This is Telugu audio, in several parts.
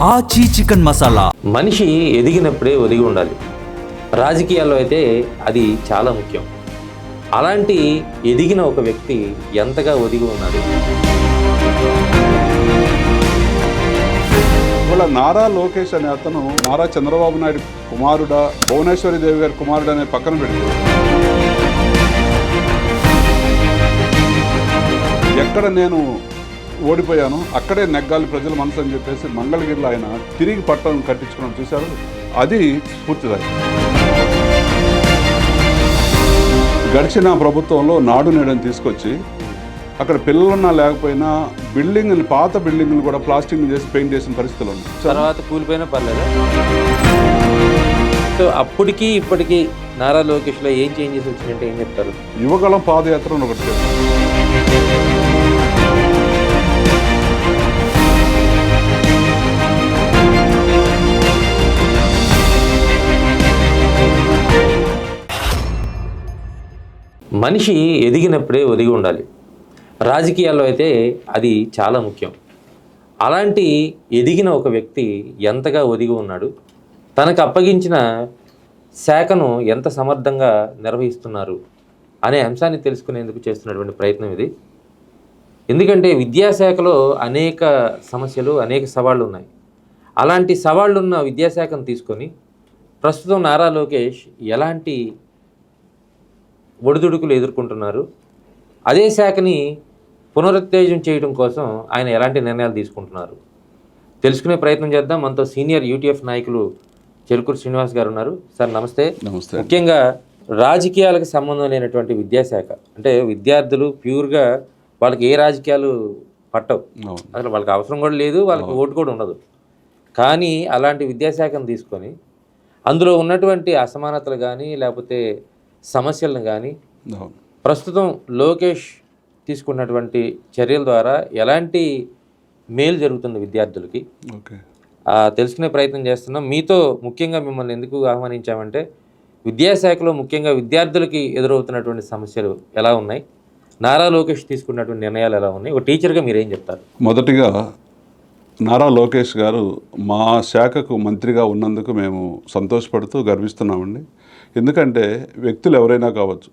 ఆచి చికెన్ మసాలా. మనిషి ఎదిగినప్పుడే ఒదిగి ఉండాలి. రాజకీయాల్లో అయితే అది చాలా ముఖ్యం. అలాంటి ఎదిగిన ఒక వ్యక్తి ఎంతగా ఒదిగి ఉన్నాడు? ఇవాళ నారా లోకేష్ అనే అతను నారా చంద్రబాబు నాయుడు కుమారుడా, భువనేశ్వరి దేవి గారి కుమారుడు అనే పక్కన పెట్టి ఎక్కడ నేను ఓడిపోయాను అక్కడే నెగ్గాలి ప్రజల మనసు అని చెప్పేసి మంగళగిరిలో ఆయన తిరిగి పట్టణం కట్టించుకోవడం చూశారు. అది స్ఫూర్తిదాయకం. గడిచిన ప్రభుత్వంలో నాడు నేడని తీసుకొచ్చి అక్కడ పిల్లలున్నా లేకపోయినా బిల్డింగ్ని, పాత బిల్డింగ్ని కూడా ప్లాస్టింగ్ చేసి పెయింట్ చేసిన పరిస్థితులు ఉన్నాయి. తర్వాత కూలిపోయినా పర్లేదు. సో అప్పటికి ఇప్పటికీ నారా లోకేష్లో ఏం చేంజెస్ వచ్చిందంటే ఏం చెప్తారు? యువగళం పాదయాత్ర అని ఒకటి చేస్తారు. మనిషి ఎదిగినప్పుడే ఒదిగి ఉండాలి. రాజకీయాల్లో అయితే అది చాలా ముఖ్యం. అలాంటి ఎదిగిన ఒక వ్యక్తి ఎంతగా ఒదిగి ఉన్నాడు? తనకు అప్పగించిన శాఖను ఎంత సమర్థంగా నిర్వహిస్తున్నారు అనే అంశాన్ని తెలుసుకునేందుకు చేస్తున్నటువంటి ప్రయత్నం ఇది. ఎందుకంటే విద్యాశాఖలో అనేక సమస్యలు, అనేక సవాళ్ళు ఉన్నాయి. అలాంటి సవాళ్ళున్న విద్యాశాఖను తీసుకొని ప్రస్తుతం నారా లోకేష్ ఎలాంటి ఒడిదుడుకులు ఎదుర్కొంటున్నారు, అదే శాఖని పునరుత్తేజం చేయడం కోసం ఆయన ఎలాంటి నిర్ణయాలు తీసుకుంటున్నారు తెలుసుకునే ప్రయత్నం చేద్దాం. మనతో సీనియర్ యూటీఎఫ్ నాయకులు చెరుకూరు శ్రీనివాస్ గారు ఉన్నారు. సార్ నమస్తే. నమస్తే. ముఖ్యంగా రాజకీయాలకు సంబంధం లేనటువంటి విద్యాశాఖ అంటే విద్యార్థులు ప్యూర్గా వాళ్ళకి ఏ రాజకీయాలు పట్టవు, అసలు వాళ్ళకి అవసరం కూడా లేదు, వాళ్ళకి ఓటు కూడా ఉండదు. కానీ అలాంటి విద్యాశాఖను తీసుకొని అందులో ఉన్నటువంటి అసమానతలు కానీ లేకపోతే సమస్యలను కానీ ప్రస్తుతం లోకేష్ తీసుకున్నటువంటి చర్యల ద్వారా ఎలాంటి మేలు జరుగుతుంది విద్యార్థులకి తెలుసుకునే ప్రయత్నం చేస్తున్నాం. మీతో ముఖ్యంగా మిమ్మల్ని ఎందుకు ఆహ్వానించామంటే విద్యాశాఖలో ముఖ్యంగా విద్యార్థులకి ఎదురవుతున్నటువంటి సమస్యలు ఎలా ఉన్నాయి, నారా లోకేష్ తీసుకున్నటువంటి నిర్ణయాలు ఎలా ఉన్నాయి, ఒక టీచర్గా మీరు ఏం చెప్తారు? మొదటిగా నారా లోకేష్ గారు మా శాఖకు మంత్రిగా ఉన్నందుకు మేము సంతోషపడుతూ గర్విస్తున్నామండి. ఎందుకంటే వ్యక్తులు ఎవరైనా కావచ్చు,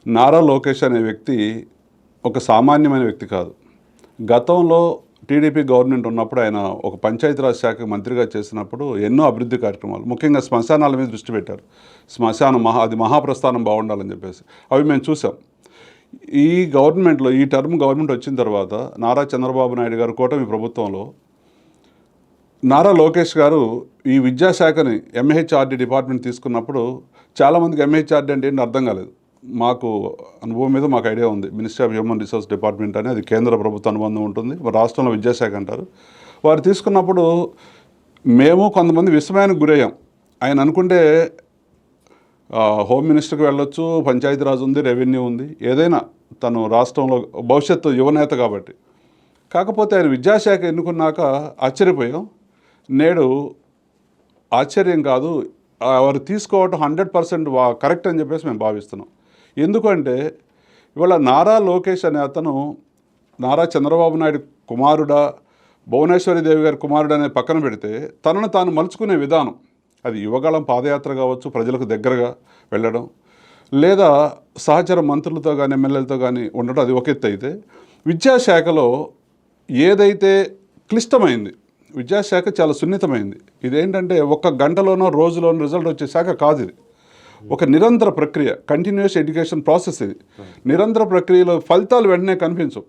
నారా లోకేష్ అనే వ్యక్తి ఒక సామాన్యమైన వ్యక్తి కాదు. గతంలో టీడీపీ గవర్నమెంట్ ఉన్నప్పుడు ఆయన ఒక పంచాయతీరాజ్ శాఖ మంత్రిగా చేసినప్పుడు ఎన్నో అభివృద్ధి కార్యక్రమాలు, ముఖ్యంగా శ్మశానాల మీద దృష్టి పెట్టారు. శ్మశానం అది మహాప్రస్థానం బాగుండాలని చెప్పేసి అవి మేము చూసాం. ఈ గవర్నమెంట్లో, ఈ టర్మ్ గవర్నమెంట్ వచ్చిన తర్వాత నారా చంద్రబాబు నాయుడు గారు కూటమి ప్రభుత్వంలో నారా లోకేష్ గారు ఈ విద్యాశాఖని ఎంహెచ్ఆర్డీ డిపార్ట్మెంట్ తీసుకున్నప్పుడు చాలామందికి ఎంహెచ్ఆర్డీ అంటే ఏంటి అర్థం కాలేదు. మాకు అనుభవం మీద మాకు ఐడియా ఉంది. Ministry of human resource department అని, అది కేంద్ర ప్రభుత్వ అనుబంధం ఉంటుంది, రాష్ట్రంలో విద్యాశాఖ అంటారు. వారు తీసుకున్నప్పుడు మేము కొంతమంది విస్మయానికి గురయ్యాం. ఆయన అనుకుంటే హోమ్ మినిస్టర్కి వెళ్ళొచ్చు, పంచాయతీరాజ్ ఉంది, రెవెన్యూ ఉంది, ఏదైనా తను రాష్ట్రంలో భవిష్యత్తు యువనేత కాబట్టి. కాకపోతే ఆయన విద్యాశాఖ ఎన్నుకున్నాక ఆశ్చర్యపోయాం. నేడు ఆశ్చర్యం కాదు, వారు తీసుకోవటం 100% కరెక్ట్ అని చెప్పేసి మేము భావిస్తున్నాం. ఎందుకంటే ఇవాళ నారా లోకేష్ అనే అతను నారా చంద్రబాబు నాయుడు కుమారుడా, భువనేశ్వరి దేవి గారి కుమారుడు అనే పక్కన పెడితే తనను తాను మలుచుకునే విధానం, అది యువగళం పాదయాత్ర కావచ్చు, ప్రజలకు దగ్గరగా వెళ్ళడం, లేదా సహచర మంత్రులతో కానీ ఎమ్మెల్యేలతో కానీ ఉండడం, అది ఒక ఎత్తు అయితే విద్యాశాఖలో ఏదైతే క్లిష్టమైంది, విద్యాశాఖ చాలా సున్నితమైంది. ఇదేంటంటే ఒక్క గంటలోనో రోజులోనో రిజల్ట్ వచ్చే శాఖ కాదు. ఇది ఒక నిరంతర ప్రక్రియ, కంటిన్యూస్ ఎడ్యుకేషన్ ప్రాసెస్. ఇది నిరంతర ప్రక్రియలో ఫలితాలు వెంటనే కనిపించవు.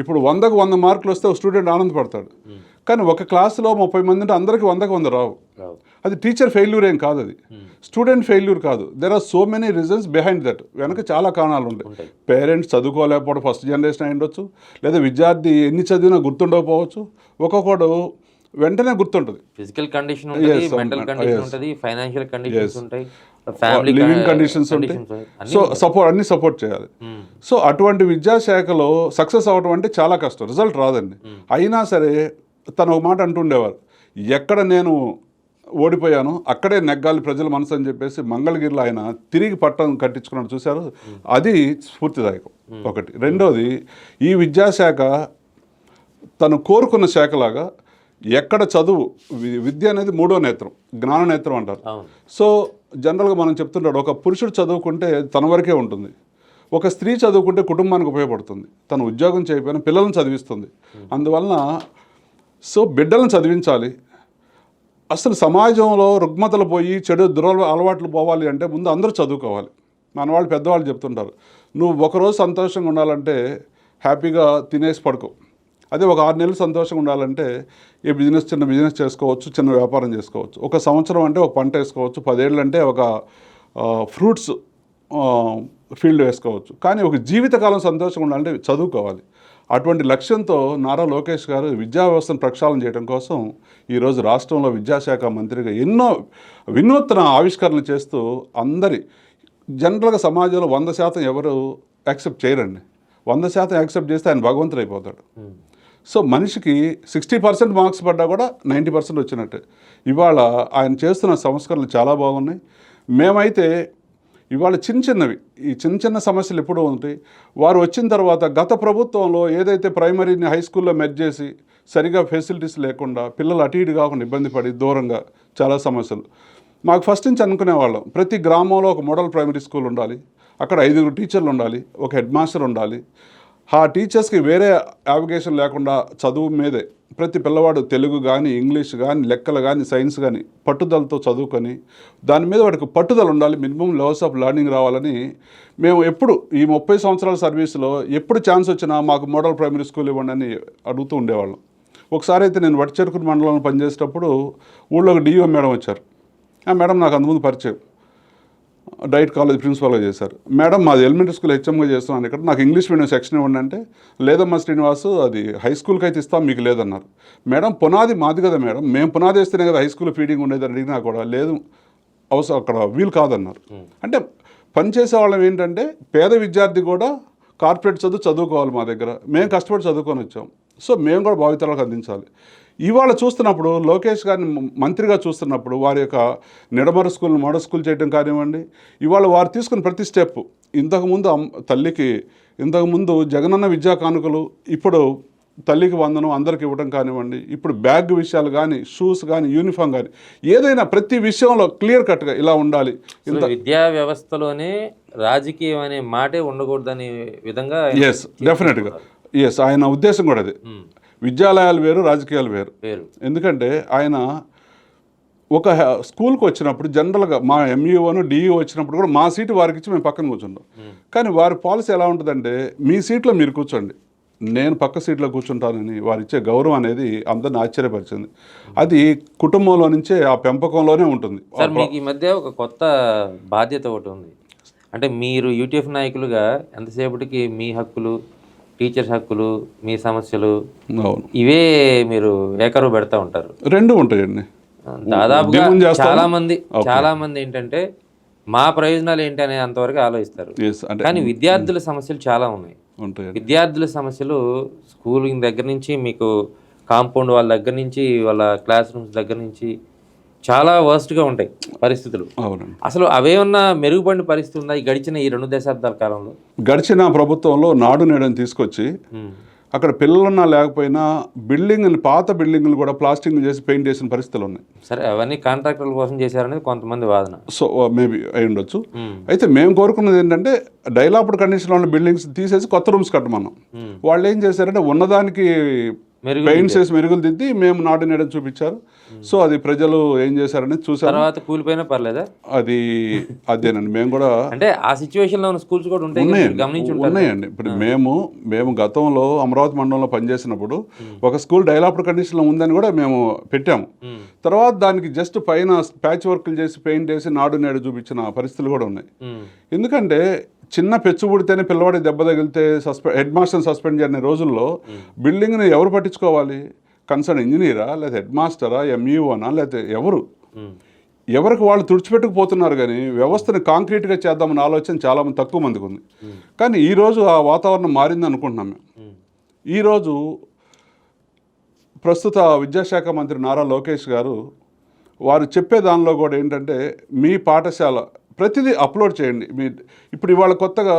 ఇప్పుడు 100కు 100 మార్కులు వస్తే ఒక స్టూడెంట్ ఆనందపడతాడు. కానీ ఒక క్లాసులో 30 మంది ఉంటే అందరికీ 100కు 100 రావు. అది టీచర్ ఫెయిల్యూర్ ఏం కాదు, అది స్టూడెంట్ ఫెయిల్యూర్ కాదు. There are so many reasons behind that. వెనక చాలా కారణాలు ఉంటాయి. పేరెంట్స్ చదువుకోలేకపోవడం ఫస్ట్ జనరేషన్ అయి ఉండొచ్చు, లేదా విద్యార్థి ఎన్ని చదివినా గుర్తుండకపోవచ్చు, ఒక్కొక్కడు వెంటనే గుర్తుంటుంది. ఫిజికల్ కండిషన్ ఉంటుంది, మెంటల్ కండిషన్ ఉంటుంది, ఫైనాన్షియల్ కండిషన్స్ ఉంటాయి, ఫ్యామిలీ లివింగ్ కండిషన్స్ ఉంటాయి. సో అన్ని సపోర్ట్ చేయాలి. సో అటువంటి విద్యాశాఖలో సక్సెస్ అవ్వడం అంటే చాలా కష్టం, రిజల్ట్ రాదండి. అయినా సరే తను ఒక మాట అంటుండేవారు, ఎక్కడ నేను ఓడిపోయాను అక్కడే నెగ్గాలి ప్రజల మనసు అని చెప్పేసి మంగళగిరిలో ఆయన తిరిగి పట్టణం కట్టించుకున్నాడు చూశారు. అది స్ఫూర్తిదాయకం ఒకటి. రెండోది, ఈ విద్యాశాఖ తను కోరుకున్న శాఖలాగా ఎక్కడ చదువు విద్య అనేది మూడో నేత్రం, జ్ఞాన నేత్రం అంటారు. సో జనరల్గా మనం చెప్తుంటాడు, ఒక పురుషుడు చదువుకుంటే తన వరకే ఉంటుంది, ఒక స్త్రీ చదువుకుంటే కుటుంబానికి ఉపయోగపడుతుంది, తను ఉద్యోగం చేయకపోయినా పిల్లలను చదివిస్తుంది. అందువలన సో బిడ్డలను చదివించాలి. అసలు సమాజంలో రుగ్మతలు పోయి చెడు అలవాట్లు పోవాలి అంటే ముందు అందరూ చదువుకోవాలి. మన వాళ్ళు పెద్దవాళ్ళు చెప్తుంటారు, నువ్వు ఒకరోజు సంతోషంగా ఉండాలంటే హ్యాపీగా తినేసి పడుకో, అదే ఒక 6 నెలలు సంతోషంగా ఉండాలంటే చిన్న బిజినెస్ చేసుకోవచ్చు, చిన్న వ్యాపారం చేసుకోవచ్చు. ఒక సంవత్సరం అంటే ఒక పంట వేసుకోవచ్చు, 10 ఏళ్ళు అంటే ఒక ఫ్రూట్స్ ఫీల్డ్ వేసుకోవచ్చు. కానీ ఒక జీవితకాలం సంతోషంగా ఉండాలంటే చదువుకోవాలి. అటువంటి లక్ష్యంతో నారా లోకేష్ గారు విద్యా వ్యవస్థను ప్రక్షాళన చేయడం కోసం ఈరోజు రాష్ట్రంలో విద్యాశాఖ మంత్రిగా ఎన్నో వినూత్న ఆవిష్కరణలు చేస్తూ అందరి జనరల్గా సమాజంలో 100% ఎవరు యాక్సెప్ట్ చేయరండి. 100% యాక్సెప్ట్ చేస్తే ఆయన భగవంతుడు అయిపోతాడు. సో మనిషికి 60% మార్క్స్ పడ్డా కూడా 90% వచ్చినట్టే. ఇవాళ ఆయన చేస్తున్న సంస్కరణలు చాలా బాగున్నాయి. మేమైతే ఇవాళ చిన్నవి ఈ చిన్న సమస్యలు ఎప్పుడూ ఉంటాయి. వారు వచ్చిన తర్వాత గత ప్రభుత్వంలో ఏదైతే ప్రైమరీని హై స్కూల్లో మెర్జ్ చేసి సరిగా ఫెసిలిటీస్ లేకుండా పిల్లలు అటు ఇటు కాకుండా ఇబ్బంది పడి దూరంగా చాలా సమస్యలు మాకు ఫస్ట్ నుంచి అనుకునేవాళ్ళం. ప్రతి గ్రామంలో ఒక మోడల్ ప్రైమరీ స్కూల్ ఉండాలి, అక్కడ 5 టీచర్లు ఉండాలి, ఒక హెడ్ మాస్టర్ ఉండాలి. ఆ టీచర్స్కి వేరే యావిగేషన్ లేకుండా చదువు మీదే ప్రతి పిల్లవాడు తెలుగు కానీ ఇంగ్లీష్ కానీ లెక్కలు కానీ సైన్స్ కానీ పట్టుదలతో చదువుకొని దాని మీద వాడికి పట్టుదల ఉండాలి, మినిమం లెవెల్స్ ఆఫ్ లెర్నింగ్ రావాలని మేము ఎప్పుడు ఈ 30 సంవత్సరాల సర్వీస్లో ఎప్పుడు ఛాన్స్ వచ్చినా మాకు మోడల్ ప్రైమరీ స్కూల్ ఇవ్వండి అని అడుగుతూ ఉండేవాళ్ళం. ఒకసారి అయితే నేను వట్టిచెరుకురు మండలంలో పనిచేసేటప్పుడు ఊళ్ళో ఒక డిఓ మేడం వచ్చారు. ఆ మేడం నాకు అంతకుముందు పరిచయం, డైట్ కాలేజ్ ప్రిన్సిపాల్గా చేశారు. మేడం మాది ఎలిమెంటరీ స్కూల్ హెచ్ఎంగా చేస్తున్నాను ఇక్కడ, నాకు ఇంగ్లీష్ మీడియం సెక్షన్ ఇవ్వండి అంటే లేదమ్మా శ్రీనివాసు అది హై స్కూల్కి అయితే ఇస్తాం మీకు లేదన్నారు. మేడం పునాది మాది కదా మేడం, మేము పునాది వేస్తేనే కదా హై స్కూల్ ఫీడింగ్ ఉండేది అని అడిగినా కూడా లేదు అవసరం అక్కడ వీలు కాదన్నారు. అంటే పనిచేసే వాళ్ళం ఏంటంటే పేద విద్యార్థి కూడా కార్పొరేట్ చదువుకోవాలి మా దగ్గర, మేము కష్టపడి చదువుకొని వచ్చాం. సో మేము కూడా భావితరాలకు అందించాలి. ఇవాళ చూస్తున్నప్పుడు లోకేష్ గారిని మంత్రిగా చూస్తున్నప్పుడు వారి యొక్క నిడమర స్కూల్ని మోడల్ స్కూల్ చేయడం కానివ్వండి, ఇవాళ వారు తీసుకున్న ప్రతి స్టెప్ ఇంతకుముందు తల్లికి ఇంతకుముందు జగనన్న విద్యా కానుకలు, ఇప్పుడు తల్లికి వందనం అందరికి ఇవ్వడం కానివ్వండి, ఇప్పుడు బ్యాగ్ విషయాలు కానీ షూస్ కానీ యూనిఫామ్ కానీ ఏదైనా ప్రతి విషయంలో క్లియర్ కట్గా ఇలా ఉండాలి. విద్యా వ్యవస్థలోనే రాజకీయం అనే మాటే ఉండకూడదనే విధంగా ఎస్ డెఫినెట్గా ఎస్ ఆయన ఉద్దేశం కూడా అదే. విద్యాలయాలు వేరు రాజకీయాలు వేరు. ఎందుకంటే ఆయన ఒక స్కూల్కి వచ్చినప్పుడు జనరల్గా మా ఎంఈఓను డిఈఓ వచ్చినప్పుడు కూడా మా సీటు వారికి ఇచ్చి మేము పక్కన కూర్చుంటాం. కానీ వారి పాలసీ ఎలా ఉంటుందంటే మీ సీట్లో మీరు కూర్చోండి, నేను పక్క సీట్లో కూర్చుంటానని వారు ఇచ్చే గౌరవం అనేది అందరిని ఆశ్చర్యపరిచింది. అది కుటుంబంలో నుంచే ఆ పెంపకంలోనే ఉంటుంది. సార్ మీకు ఈ మధ్య ఒక కొత్త బాధ్యత ఒకటి ఉంది, అంటే మీరు యూటీఎఫ్ నాయకులుగా ఎంతసేపటికి మీ హక్కులు, టీచర్స్ హక్కులు, మీ సమస్యలు ఇవే మీరు ఏకరువు పెడతా ఉంటారు. రెండు ఉంటాయండి. దాదాపుగా చాలా మంది ఏంటంటే మా ప్రయోజనాలు ఏంటి అనే అంతవరకు ఆలోచిస్తారు. కానీ విద్యార్థుల సమస్యలు చాలా ఉన్నాయి. విద్యార్థుల సమస్యలు స్కూలింగ్ దగ్గర నుంచి మీకు కాంపౌండ్ వాళ్ళ దగ్గర నుంచి వాళ్ళ క్లాస్ రూమ్స్ దగ్గర నుంచి చాలా వర్స్ట్గా ఉంటాయి పరిస్థితులు. అసలు అవేమన్నా మెరుగుపడిన పరిస్థితి ఉందా ఈ గడిచిన ఈ 2 దశాబ్దాల కాలంలో? గడిచిన ప్రభుత్వంలో నాడు నేడని తీసుకొచ్చి అక్కడ పిల్లలున్నా లేకపోయినా పాత బిల్డింగ్లు కూడా ప్లాస్టింగ్ చేసి పెయింట్ చేసిన పరిస్థితులు ఉన్నాయి. సరే అవన్నీ కాంట్రాక్టర్ల కోసం చేశారనేది కొంతమంది వాదన. సో మేబీ అయి ఉండొచ్చు. అయితే మేము కోరుకున్నది ఏంటంటే డైలాప్డ్ కండిషన్లో ఉన్న బిల్డింగ్స్ తీసేసి కొత్త రూమ్స్ కట్టమన్నాం. వాళ్ళు ఏం చేశారంటే ఉన్నదానికి పెయింట్స్ వేసి మెరుగులు దిద్ది మేము నాడు నేడని చూపించారు. సో అది ప్రజలు ఏం చేశారని చూసారు. తర్వాత కూలిపోయినా పర్లేదా? అదేనండి మేము కూడా అంటే ఆ సిచ్యువేషన్ లో ఉన్న స్కూల్స్ కూడా ఉన్నాయండి. ఇప్పుడు మేము గతంలో అమరావతి మండలంలో పనిచేసినప్పుడు ఒక స్కూల్ డైలాప్డ్ కండిషన్ లో ఉందని కూడా మేము పెట్టాము. తర్వాత దానికి జస్ట్ పైన ప్యాచ్ వర్క్లు చేసి పెయింట్ వేసి నాడు నేడు చూపించిన పరిస్థితులు కూడా ఉన్నాయి. ఎందుకంటే చిన్న పెచ్చు పుడితేనే పిల్లవాడి దెబ్బ తగిలితే హెడ్ మాస్టర్ని సస్పెండ్ చేయని రోజుల్లో బిల్డింగ్ని ఎవరు పట్టించుకోవాలి? కన్సర్న్ ఇంజనీరా, లేదా హెడ్ మాస్టరా, ఎంఈఓనా, లేకపోతే ఎవరికి వాళ్ళు తుడిచిపెట్టుకుపోతున్నారు. కానీ వ్యవస్థని కాంక్రీట్గా చేద్దామన్న ఆలోచన చాలామంది తక్కువ మందికి ఉంది. కానీ ఈరోజు ఆ వాతావరణం మారింది అనుకుంటున్నాం మేము. ఈరోజు ప్రస్తుత విద్యాశాఖ మంత్రి నారా లోకేష్ గారు వారు చెప్పే దానిలో కూడా ఏంటంటే మీ పాఠశాల ప్రతిదీ అప్లోడ్ చేయండి. ఇప్పుడు ఇవాళ కొత్తగా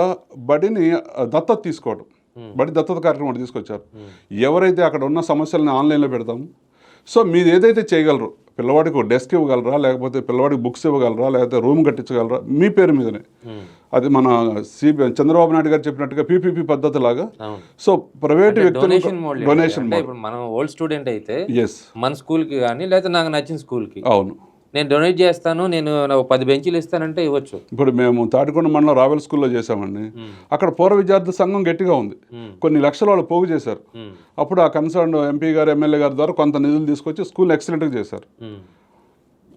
బడిని దత్తత తీసుకోవడం, బడి దత్తత కార్యక్రమం ఒకటి తీసుకొచ్చారు. ఎవరైతే అక్కడ ఉన్న సమస్యలను ఆన్లైన్లో పెడతాము, సో మీరు ఏదైతే చేయగలరు, పిల్లవాడికి ఒక డెస్క్ ఇవ్వగలరా, లేకపోతే పిల్లవాడికి బుక్స్ ఇవ్వగలరా, లేకపోతే రూమ్ కట్టించగలరా, మీ పేరు మీదనే. అది మన చంద్రబాబు నాయుడు గారు చెప్పినట్టుగా పీపీపీ పద్ధతి లాగా. సో ప్రైవేట్ వ్యక్తులు డొనేషన్, ఇప్పుడు మనం ఓల్డ్ స్టూడెంట్ అయితే ఎస్ మన స్కూల్కి కానీ లేకపోతే నాకు నచ్చిన స్కూల్కి అవును నేను డొనేట్ చేస్తాను, నేను 10 బెంచీలు ఇస్తానంటే ఇవ్వచ్చు. ఇప్పుడు మేము తాటికొండ మండలం రావెల్ స్కూల్లో చేసామండి. అక్కడ పూర్వ విద్యార్థి సంఘం గట్టిగా ఉంది, కొన్ని లక్షల వాళ్ళు పోగు చేశారు. అప్పుడు ఆ కన్సర్న్ ఎంపీ గారు, ఎమ్మెల్యే గారి ద్వారా కొంత నిధులు తీసుకొచ్చి స్కూల్ ఎక్సలెంట్గా చేశారు.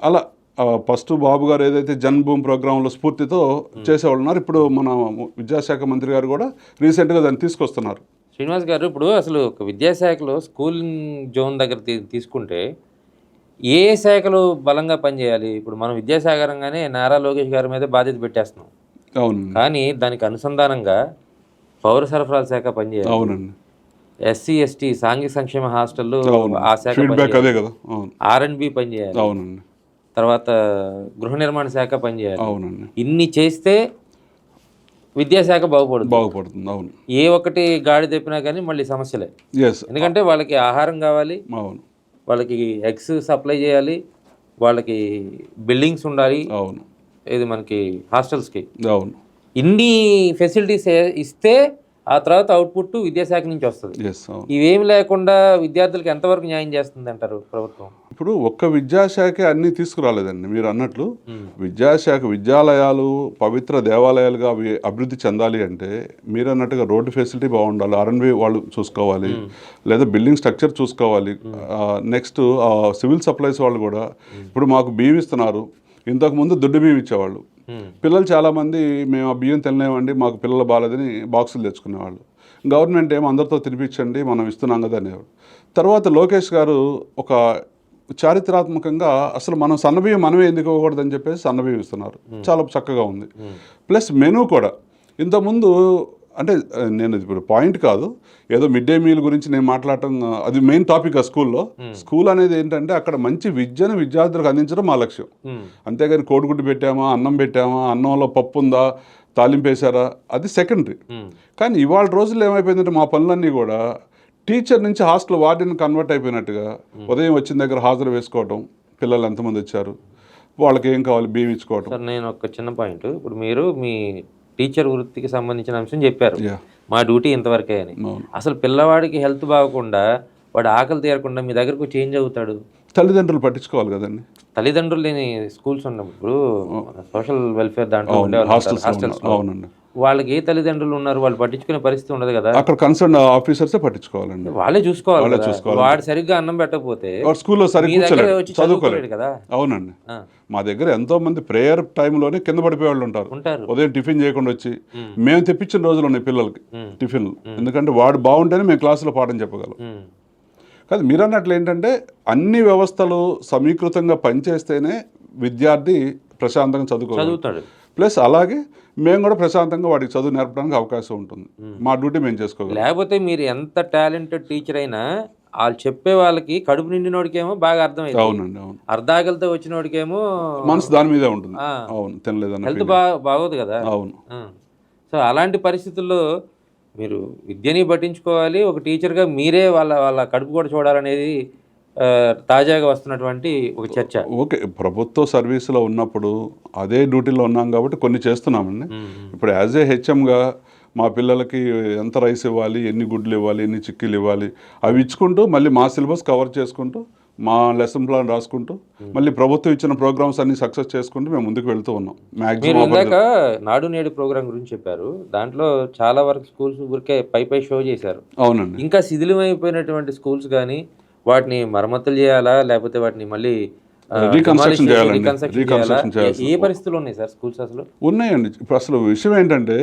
అలా ఫస్ట్ బాబు గారు ఏదైతే జన్మభూమి ప్రోగ్రాంలో స్ఫూర్తితో చేసేవాళ్ళు ఉన్నారు, ఇప్పుడు మన విద్యాశాఖ మంత్రి గారు కూడా రీసెంట్గా దాన్ని తీసుకొస్తున్నారు. శ్రీనివాస్ గారు, ఇప్పుడు అసలు ఒక విద్యాశాఖలో స్కూల్ జోన్ దగ్గర తీసుకుంటే ఏ శాఖలు బలంగా పనిచేయాలి? ఇప్పుడు మనం విద్యాశాఖ రంగానే నారా లోకేష్ గారి మీద బాధ్యత పెట్టేస్తున్నాం. అవును, కానీ దానికి అనుసంధానంగా పౌర సరఫరాల శాఖ పనిచేయాలి. అవునండి. ఎస్సీ ఎస్టీ సాంఘిక సంక్షేమ హాస్టల్లో ఆ శాఖ R&B పనిచేయాలి. అవునండి. తర్వాత గృహ నిర్మాణ శాఖ పనిచేయాలి. అవునండి. ఇన్ని చేస్తే విద్యాశాఖ బాగుపడుతుంది. అవును, ఏ ఒక్కటి గాడి తెప్పినా కానీ మళ్ళీ సమస్యలే. ఎందుకంటే వాళ్ళకి ఆహారం కావాలి, అవును, వాళ్ళకి ఎగ్స్ సప్లై చేయాలి, వాళ్ళకి బిల్డింగ్స్ ఉండాలి. అవును, ఇది మనకి హాస్టల్స్కి. అవును, ఇన్ని ఫెసిలిటీస్ ఇస్తే ఆ తర్వాత అవుట్పుట్ విద్యాశాఖ నుంచి వస్తుంది. ఇవేమి లేకుండా విద్యార్థులకు ఎంతవరకు న్యాయం చేస్తుంది అంటారు ప్రభుత్వం? ఇప్పుడు ఒక్క విద్యాశాఖ అన్నీ తీసుకురాలేదండి. మీరు అన్నట్లు విద్యాశాఖ విద్యాలయాలు పవిత్ర దేవాలయాలుగా అవి అభివృద్ధి చెందాలి అంటే మీరు అన్నట్టుగా రోడ్డు ఫెసిలిటీ బాగుండాలి, R&B వాళ్ళు చూసుకోవాలి, లేదా బిల్డింగ్ స్ట్రక్చర్ చూసుకోవాలి. నెక్స్ట్ సివిల్ సప్లైస్ వాళ్ళు కూడా ఇప్పుడు మాకు బియ్యం ఇస్తున్నారు, ఇంతకుముందు దొడ్డు బియ్యం ఇచ్చేవాళ్ళు. పిల్లలు చాలామంది మేము ఆ బియ్యం తినలేమండి, మాకు పిల్లలు బాగాలేదని బాక్సులు తెచ్చుకునేవాళ్ళు. గవర్నమెంట్ ఏమో అందరితో తినిపించండి, మనం ఇస్తున్నాం కదా అనేవాడు. తర్వాత లోకేష్ గారు ఒక చారిత్రాత్మకంగా అసలు మనం సన్నబియ్యం మనమే ఎందుకు ఇవ్వకూడదని చెప్పేసి సన్నబియ్యం ఇస్తున్నారు. చాలా చక్కగా ఉంది. ప్లస్ మెనూ కూడా ఇంతకుముందు, అంటే నేను ఇప్పుడు పాయింట్ కాదు, ఏదో మిడ్ డే మీల్ గురించి నేను మాట్లాడటం అది మెయిన్ టాపిక్. ఆ స్కూల్లో స్కూల్ అనేది ఏంటంటే అక్కడ మంచి విద్యను విద్యార్థులకు అందించడం మా లక్ష్యం. అంతేగాని కోడిగుడ్డు పెట్టామా, అన్నం పెట్టామా, అన్నంలో పప్పు ఉందా, తాలింపేశారా, అది సెకండరీ. కానీ ఇవాళ రోజుల్లో ఏమైపోయిందంటే మా పనులన్నీ కూడా టీచర్ నుంచి హాస్టల్ వార్డెన్ కన్వర్ట్ అయిపోయినట్టుగా ఉదయం వచ్చిన దగ్గర హాజరు వేసుకోవటం, పిల్లలు ఎంతమంది వచ్చారు, వాళ్ళకి ఏం కావాలి బియ్యం ఇచ్చుకోవటం. సార్ నేను ఒక చిన్న పాయింట్, ఇప్పుడు మీరు మీ టీచర్ వృత్తికి సంబంధించిన అంశం చెప్పారు, మా డ్యూటీ ఇంతవరకే అని. అసలు పిల్లవాడికి హెల్త్ బాగకుండా, వాడు ఆకలి తీరకుండా మీ దగ్గరకు చేంజ్ అవుతాడు, తల్లిదండ్రులు పట్టించుకోవాలి కదండి. తల్లిదండ్రులు లేని స్కూల్స్ ఉన్నప్పుడు సోషల్ వెల్ఫేర్ దాంట్లో హాస్టల్స్, వాళ్ళకి ఏ తల్లిదండ్రులు ఉన్నారు, వాళ్ళు పట్టించుకునే పరిస్థితి ఉండదు కదా. అక్కడ కన్సర్న్ ఆఫీసర్సే పట్టించుకోవాలండి, వాళ్ళే చూసుకోవాలి. వాడు సరిగ్గా అన్నం పెట్టకపోతే స్కూల్లో సరిగ్గా చదువుకోలేడు కదా. అవునండి, మా దగ్గర ఎంతో మంది ప్రేయర్ టైంలోనే కింద పడిపోయే వాళ్ళు ఉంటారు. ఉదయం టిఫిన్ చేయకుండా వచ్చి మేము తెప్పించిన రోజులు ఉన్నాయి పిల్లలకి టిఫిన్లు. ఎందుకంటే వాడు బాగుంటేనే మేము క్లాసులో పాఠం చెప్పగలం. కాదు, మీరు అన్నట్లు ఏంటంటే అన్ని వ్యవస్థలు సమీకృతంగా పనిచేస్తేనే విద్యార్థి ప్రశాంతంగా చదువుతాడు. ప్లస్ అలాగే మేము కూడా ప్రశాంతంగా వాడికి చదువు నేర్పడానికి అవకాశం ఉంటుంది. మా డ్యూటీ మేము చేసుకోవాలి. లేకపోతే మీరు ఎంత టాలెంటెడ్ టీచర్ అయినా వాళ్ళు చెప్పే వాళ్ళకి కడుపు నిండినోడికేమో బాగా అర్థమైంది. అవునండి, అవును. అర్ధాకలతో వచ్చినోడికేమో మనసు దాని మీదే ఉంటుంది. అవును, తినలేదని హెల్త్ బాగోదు కదా. అవును. సో అలాంటి పరిస్థితుల్లో మీరు విద్యని పట్టించుకోవాలి, ఒక టీచర్గా మీరే వాళ్ళ కడుపు కూడా చూడాలనేది తాజాగా వస్తున్నటువంటి ఒక చర్చ. ఓకే, ప్రభుత్వ సర్వీసులో ఉన్నప్పుడు అదే డ్యూటీలో ఉన్నాం కాబట్టి కొన్ని చేస్తున్నామండి. ఇప్పుడు యాజ్ ఏ హెచ్ఎంగా మా పిల్లలకి ఎంత రైస్ ఇవ్వాలి, ఎన్ని గుడ్లు ఇవ్వాలి, ఎన్ని చిక్కీలు ఇవ్వాలి, అవి ఇచ్చుకుంటూ మళ్ళీ మా సిలబస్ కవర్ చేసుకుంటూ మా లెసన్ ప్లాన్ రాసుకుంటూ మళ్ళీ ప్రభుత్వం ఇచ్చిన ప్రోగ్రామ్స్ అన్ని సక్సెస్ చేసుకుంటూ మేము ముందుకు వెళ్తూ ఉన్నాం. మీరు ఇందాక నాడు నేడు ప్రోగ్రామ్ గురించి చెప్పారు, దాంట్లో చాలా వరకు స్కూల్స్ ఊరికే పై షో చేశారు. అవునండి. ఇంకా శిథిలమైపోయినటువంటి స్కూల్స్ కానీ వాటిని మరమ్మతులు చేయాలా, లేకపోతే వాటిని మళ్ళీ రీకన్స్ట్రక్షన్ చేయాలి. ఏ పరిస్థితులు ఉన్నాయి సార్ స్కూల్స్? అసలు ఉన్నాయండి. ఇప్పుడు అసలు విషయం ఏంటంటే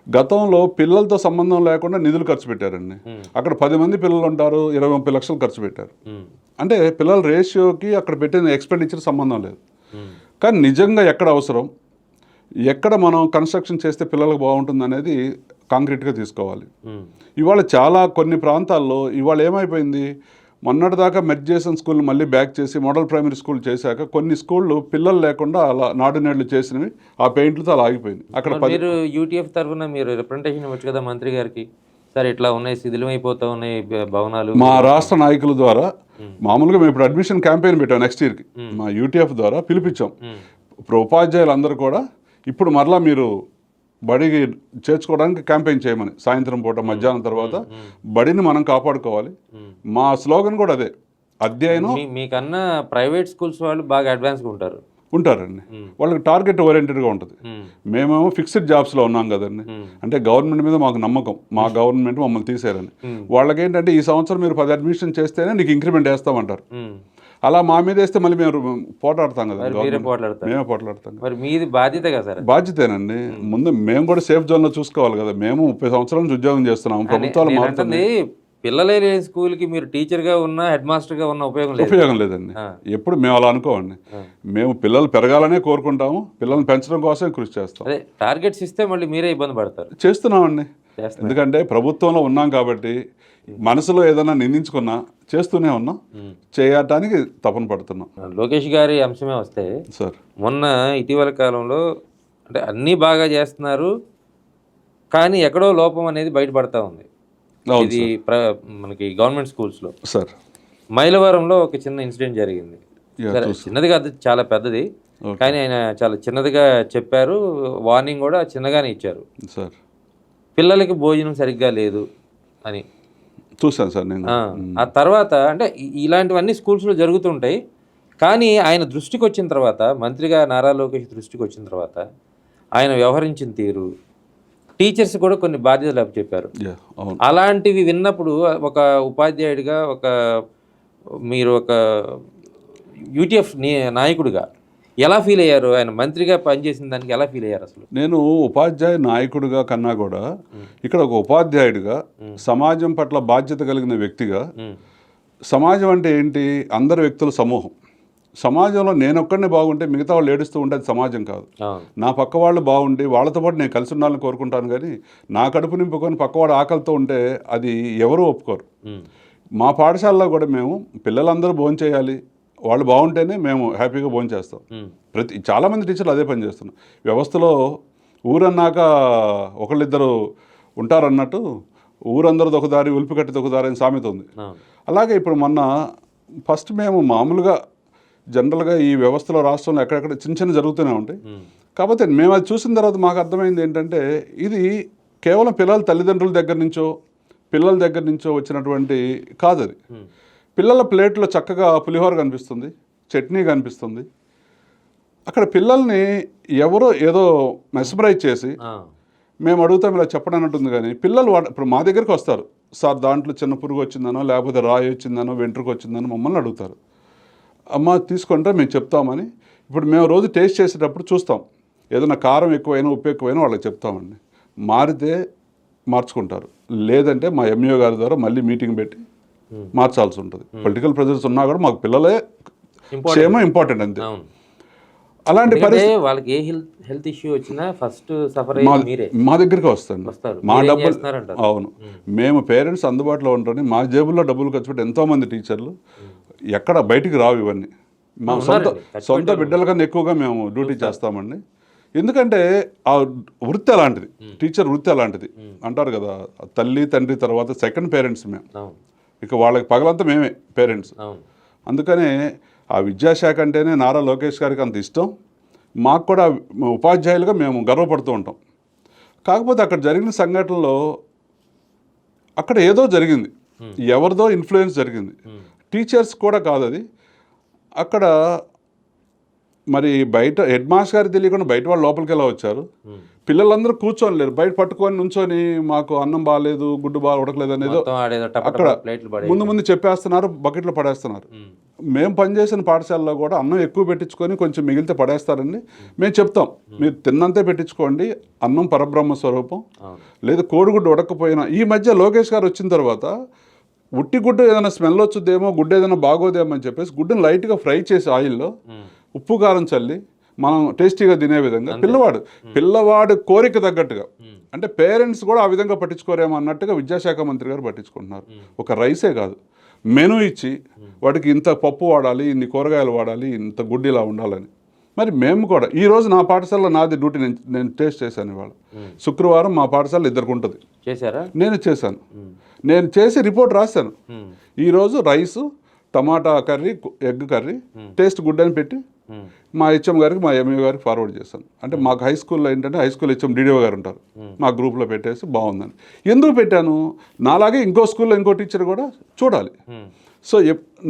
గతంలో పిల్లలతో సంబంధం లేకుండా నిధులు ఖర్చు పెట్టారండి. అక్కడ 10 మంది పిల్లలు ఉంటారు, 20-30 లక్షలు ఖర్చు పెట్టారు. అంటే పిల్లల రేషియోకి అక్కడ పెట్టిన ఎక్స్పెండిచర్ సంబంధం లేదు. కానీ నిజంగా ఎక్కడ అవసరం, ఎక్కడ మనం కన్స్ట్రక్షన్ చేస్తే పిల్లలకు బాగుంటుంది అనేది కాంక్రీట్గా తీసుకోవాలి. ఇవాళ చాలా కొన్ని ప్రాంతాల్లో ఇవాళ ఏమైపోయింది, మొన్నటిదాకా మెర్జ్ చేసిన స్కూల్ మళ్ళీ బ్యాక్ చేసి మోడల్ ప్రైమరీ స్కూల్ చేశాక కొన్ని స్కూళ్ళు పిల్లలు లేకుండా అలా నాడు నేళ్లు చేసినవి ఆ పెయింట్లతో అలా ఆగిపోయింది. అక్కడ మీరు యూటీఎఫ్ తరఫున మీరు రిప్రజెంటేషన్ ఇవ్వచ్చు కదా మంత్రి గారికి, సార్ ఇట్లా ఉన్నాయి, శిథిలమైపోతా ఉన్నాయి భవనాలు. మా రాష్ట్ర నాయకుల ద్వారా మామూలుగా మేము ఇప్పుడు అడ్మిషన్ క్యాంపెయిన్ పెట్టాం నెక్స్ట్ ఇయర్కి. మా యూటీఎఫ్ ద్వారా పిలిపించాం. ఇప్పుడు ఉపాధ్యాయులందరూ కూడా ఇప్పుడు మరలా మీరు బడికి చేర్చుకోవడానికి క్యాంపెయిన్ చేయమని, సాయంత్రం పూట మధ్యాహ్నం తర్వాత బడిని మనం కాపాడుకోవాలి. మా స్లోగన్ కూడా అదే, అధ్యయనం. మీకన్నా ప్రైవేట్ స్కూల్స్ వాళ్ళు బాగా అడ్వాన్స్గా ఉంటారండి. వాళ్ళకి టార్గెట్ ఓరియంటెడ్గా ఉంటుంది. మేమేమో ఫిక్స్డ్ జాబ్స్లో ఉన్నాం కదండి. అంటే గవర్నమెంట్ మీద మాకు నమ్మకం, మా గవర్నమెంట్ మమ్మల్ని తీసేరని. వాళ్ళకి ఏంటంటే ఈ సంవత్సరం మీరు 10 అడ్మిషన్ చేస్తేనే నీకు ఇంక్రిమెంట్ వేస్తామంటారు. అలా మా మీద వేస్తే మళ్ళీ మేము పోట్లాడతాం కదా, మేమే పోట్లాడతాం. మరి మీది బాధ్యత కదా సార్? బాధ్యతేనండి. ముందు మేము కూడా సేఫ్ జోన్లో చూసుకోవాలి కదా. మేము 30 సంవత్సరాల నుంచి ఉద్యోగం చేస్తున్నాము, ప్రభుత్వాలు మారుతుంది. పిల్లలే లేని స్కూల్కి మీరు టీచర్గా ఉన్నా, హెడ్ మాస్టర్గా ఉన్న ఉపయోగం లేదండి. ఎప్పుడు మేము అలా అనుకోమండి. మేము పిల్లలు పెరగాలనే కోరుకుంటాము, పిల్లల్ని పెంచడం కోసమే కృషి చేస్తాం. అదే టార్గెట్స్ ఇస్తే మళ్ళీ మీరే ఇబ్బంది పడతారు. చేస్తున్నామండి, ఎందుకంటే ప్రభుత్వంలో ఉన్నాం కాబట్టి. మనసులో ఏదైనా నిందించుకున్నా చేస్తూనే ఉన్నాం, చేయటానికి తపన పడుతున్నాం. లోకేష్ గారి అంశమే వస్తే సార్, మొన్న ఇటీవల కాలంలో అంటే అన్నీ బాగా చేస్తున్నారు, కానీ ఎక్కడో లోపం అనేది బయటపడతా ఉంది. ఇది మనకి గవర్నమెంట్ స్కూల్స్లో సార్ మైలవరంలో ఒక చిన్న ఇన్సిడెంట్ జరిగింది. చిన్నది కాదు, చాలా పెద్దది, కానీ ఆయన చాలా చిన్నదిగా చెప్పారు. వార్నింగ్ కూడా చిన్నగానే ఇచ్చారు సార్. పిల్లలకి భోజనం సరిగ్గా లేదు అని చూసాను సార్ నేను. ఆ తర్వాత అంటే ఇలాంటివన్నీ స్కూల్స్లో జరుగుతుంటాయి, కానీ ఆయన దృష్టికి వచ్చిన తర్వాత, మంత్రిగా నారా లోకేష్ దృష్టికి వచ్చిన తర్వాత ఆయన వ్యవహరించిన తీరు, టీచర్స్ కూడా కొన్ని బాధ్యతలు అప్పచెప్పారు. అలాంటివి విన్నప్పుడు ఒక ఉపాధ్యాయుడిగా, మీరు ఒక యూటీఎఫ్ నాయకుడిగా ఎలా ఫీల్ అయ్యారు? ఆయన మంత్రిగా పనిచేసిన దానికి ఎలా ఫీల్ అయ్యారు అసలు? నేను ఉపాధ్యాయ నాయకుడిగా కన్నా కూడా ఇక్కడ ఒక ఉపాధ్యాయుడిగా, సమాజం పట్ల బాధ్యత కలిగిన వ్యక్తిగా. సమాజం అంటే ఏంటి? అందరి వ్యక్తుల సమూహం. సమాజంలో నేనొక్కడినే బాగుంటే మిగతా వాళ్ళు ఏడుస్తూ ఉంటే అది సమాజం కాదు. నా పక్క వాళ్ళు బాగుండి వాళ్ళతో పాటు నేను కలిసి ఉండాలని కోరుకుంటాను, కానీ నా కడుపు నింపుకొని పక్కవాడు ఆకలితో ఉంటే అది ఎవరూ ఒప్పుకోరు. మా పాఠశాలలో కూడా మేము పిల్లలందరూ భోజనం చేయాలి, వాళ్ళు బాగుంటేనే మేము హ్యాపీగా భోజనం చేస్తాం. చాలామంది టీచర్లు అదే పని చేస్తున్నారు. వ్యవస్థలో ఊరన్నాక ఒకళ్ళిద్దరు ఉంటారన్నట్టు ఊరందరిది ఒక దారి, ఉలిపి కట్టిది ఒక దారి అని సామెత ఉంది. అలాగే ఇప్పుడు మొన్న ఫస్ట్ మేము మామూలుగా జనరల్గా ఈ వ్యవస్థలో రాష్ట్రంలో ఎక్కడెక్కడ చిన్న చిన్న జరుగుతూనే ఉంటాయి. కాకపోతే మేము అది చూసిన తర్వాత మాకు అర్థమైంది ఏంటంటే, ఇది కేవలం పిల్లల తల్లిదండ్రుల దగ్గర నుంచో పిల్లల దగ్గర నుంచో వచ్చినటువంటి కాదు. అది పిల్లల ప్లేట్లో చక్కగా పులిహోర కనిపిస్తుంది, చట్నీ కనిపిస్తుంది. అక్కడ పిల్లల్ని ఎవరో ఏదో మెస్మరైజ్ చేసి మేము అడుగుతాం ఇలా చెప్పడం అన్నట్టుంది. కానీ పిల్లలు ఇప్పుడు మా దగ్గరికి వస్తారు, సార్ దాంట్లో చిన్న పురుగు వచ్చిందనో, లేకపోతే రాయి వచ్చిందనో, వెంట్రుకు వచ్చిందనో మమ్మల్ని అడుగుతారు. అమ్మ తీసుకుంటే మేము చెప్తామని. ఇప్పుడు మేము రోజు టేస్ట్ చేసేటప్పుడు చూస్తాం, ఏదైనా కారం ఎక్కువైనా ఉప్పు ఎక్కువైనా వాళ్ళకి చెప్తామండి. మారితే మార్చుకుంటారు, లేదంటే మా ఎంఈఓ గారి ద్వారా మళ్ళీ మీటింగ్ పెట్టి మార్చాల్సి ఉంటుంది. పొలిటికల్ ప్రెజర్స్ ఉన్నా కూడా మాకు పిల్లలే క్షేమం ఇంపార్టెంట్ అంతే. అలాంటి పరిస్థితి వాళ్ళకి ఏ హెల్త్ ఇష్యూ వచ్చినా ఫస్ట్ సఫర్ మా దగ్గరికి వస్తుంది. మా డబ్బులు, అవును, మేము పేరెంట్స్ అందుబాటులో ఉంటారని మా జేబుల్లో డబ్బులు ఖర్చు పెట్టి ఎంతోమంది టీచర్లు ఎక్కడ బయటికి రావు ఇవన్నీ. మా సొంత బిడ్డల కన్నా ఎక్కువగా మేము డ్యూటీ చేస్తామండి. ఎందుకంటే ఆ వృత్తి అలాంటిది, టీచర్ వృత్తి అలాంటిది అంటారు కదా, తల్లి తండ్రి తర్వాత సెకండ్ పేరెంట్స్ మేము. ఇక వాళ్ళకి పగలంతా మేమే పేరెంట్స్. అందుకనే ఆ విద్యాశాఖ అంటేనే నారా లోకేష్ గారికి అంత ఇష్టం. మాకు కూడా ఉపాధ్యాయులుగా మేము గర్వపడుతూ ఉంటాం. కాకపోతే అక్కడ జరిగిన సంఘటనలో అక్కడ ఏదో జరిగింది, ఎవరిదో ఇన్ఫ్లుయెన్స్ జరిగింది. టీచర్స్ కూడా కాదు అది. అక్కడ మరి బయట హెడ్ మాస్టర్ గారికి తెలియకుండా బయట వాళ్ళు లోపలికి ఎలా వచ్చారు? పిల్లలందరూ కూర్చొని లేరు, బయట పట్టుకొని నుంచొని మాకు అన్నం బాగాలేదు, గుడ్డు బాగా ఉడకలేదు అనేది అక్కడ ముందు చెప్పేస్తున్నారు, బకెట్లో పడేస్తున్నారు. మేము పనిచేసిన పాఠశాలలో కూడా అన్నం ఎక్కువ పెట్టించుకొని కొంచెం మిగిలితే పడేస్తారండి. మేము చెప్తాం, మీరు తిన్నంతే పెట్టించుకోండి, అన్నం పరబ్రహ్మ స్వరూపం, లేదు కోడిగుడ్డు ఉడకపోయినా. ఈ మధ్య లోకేష్ గారు వచ్చిన తర్వాత ఉట్టి గుడ్డు ఏదైనా స్మెల్ వచ్చుద్దేమో, గుడ్డు ఏదైనా బాగోదేమో అని చెప్పేసి గుడ్డును లైట్గా ఫ్రై చేసి ఆయిల్లో ఉప్పు కారం చల్లి మనం టేస్టీగా తినే విధంగా పిల్లవాడు కోరిక తగ్గట్టుగా, అంటే పేరెంట్స్ కూడా ఆ విధంగా పట్టించుకోరేమో అన్నట్టుగా విద్యాశాఖ మంత్రి గారు పట్టించుకుంటున్నారు. ఒక రైసే కాదు, మెనూ ఇచ్చి వాడికి ఇంత పప్పు వాడాలి, ఇన్ని కూరగాయలు వాడాలి, ఇంత గుడ్డు ఇలా ఉండాలని. మరి మేము కూడా ఈరోజు నా పాఠశాలలో నాది డ్యూటీ నేను టేస్ట్ చేశాను ఇవాళ. శుక్రవారం మా పాఠశాల ఇద్దరికి ఉంటుంది. చేశారా? నేను చేశాను. నేను చేసి రిపోర్ట్ రాశాను. ఈరోజు rice, tomato curry, egg curry taste good అని పెట్టి మా హెచ్ఎం గారికి, మా ఎంఈ గారికి ఫార్వర్డ్ చేశాను. అంటే మాకు హై స్కూల్లో ఏంటంటే హై స్కూల్ హెచ్ఎం డిడిఓ గారు ఉంటారు, మా గ్రూప్లో పెట్టేసి బాగుందని. ఎందుకు పెట్టాను, నాలాగే ఇంకో స్కూల్లో ఇంకో టీచర్ కూడా చూడాలి. సో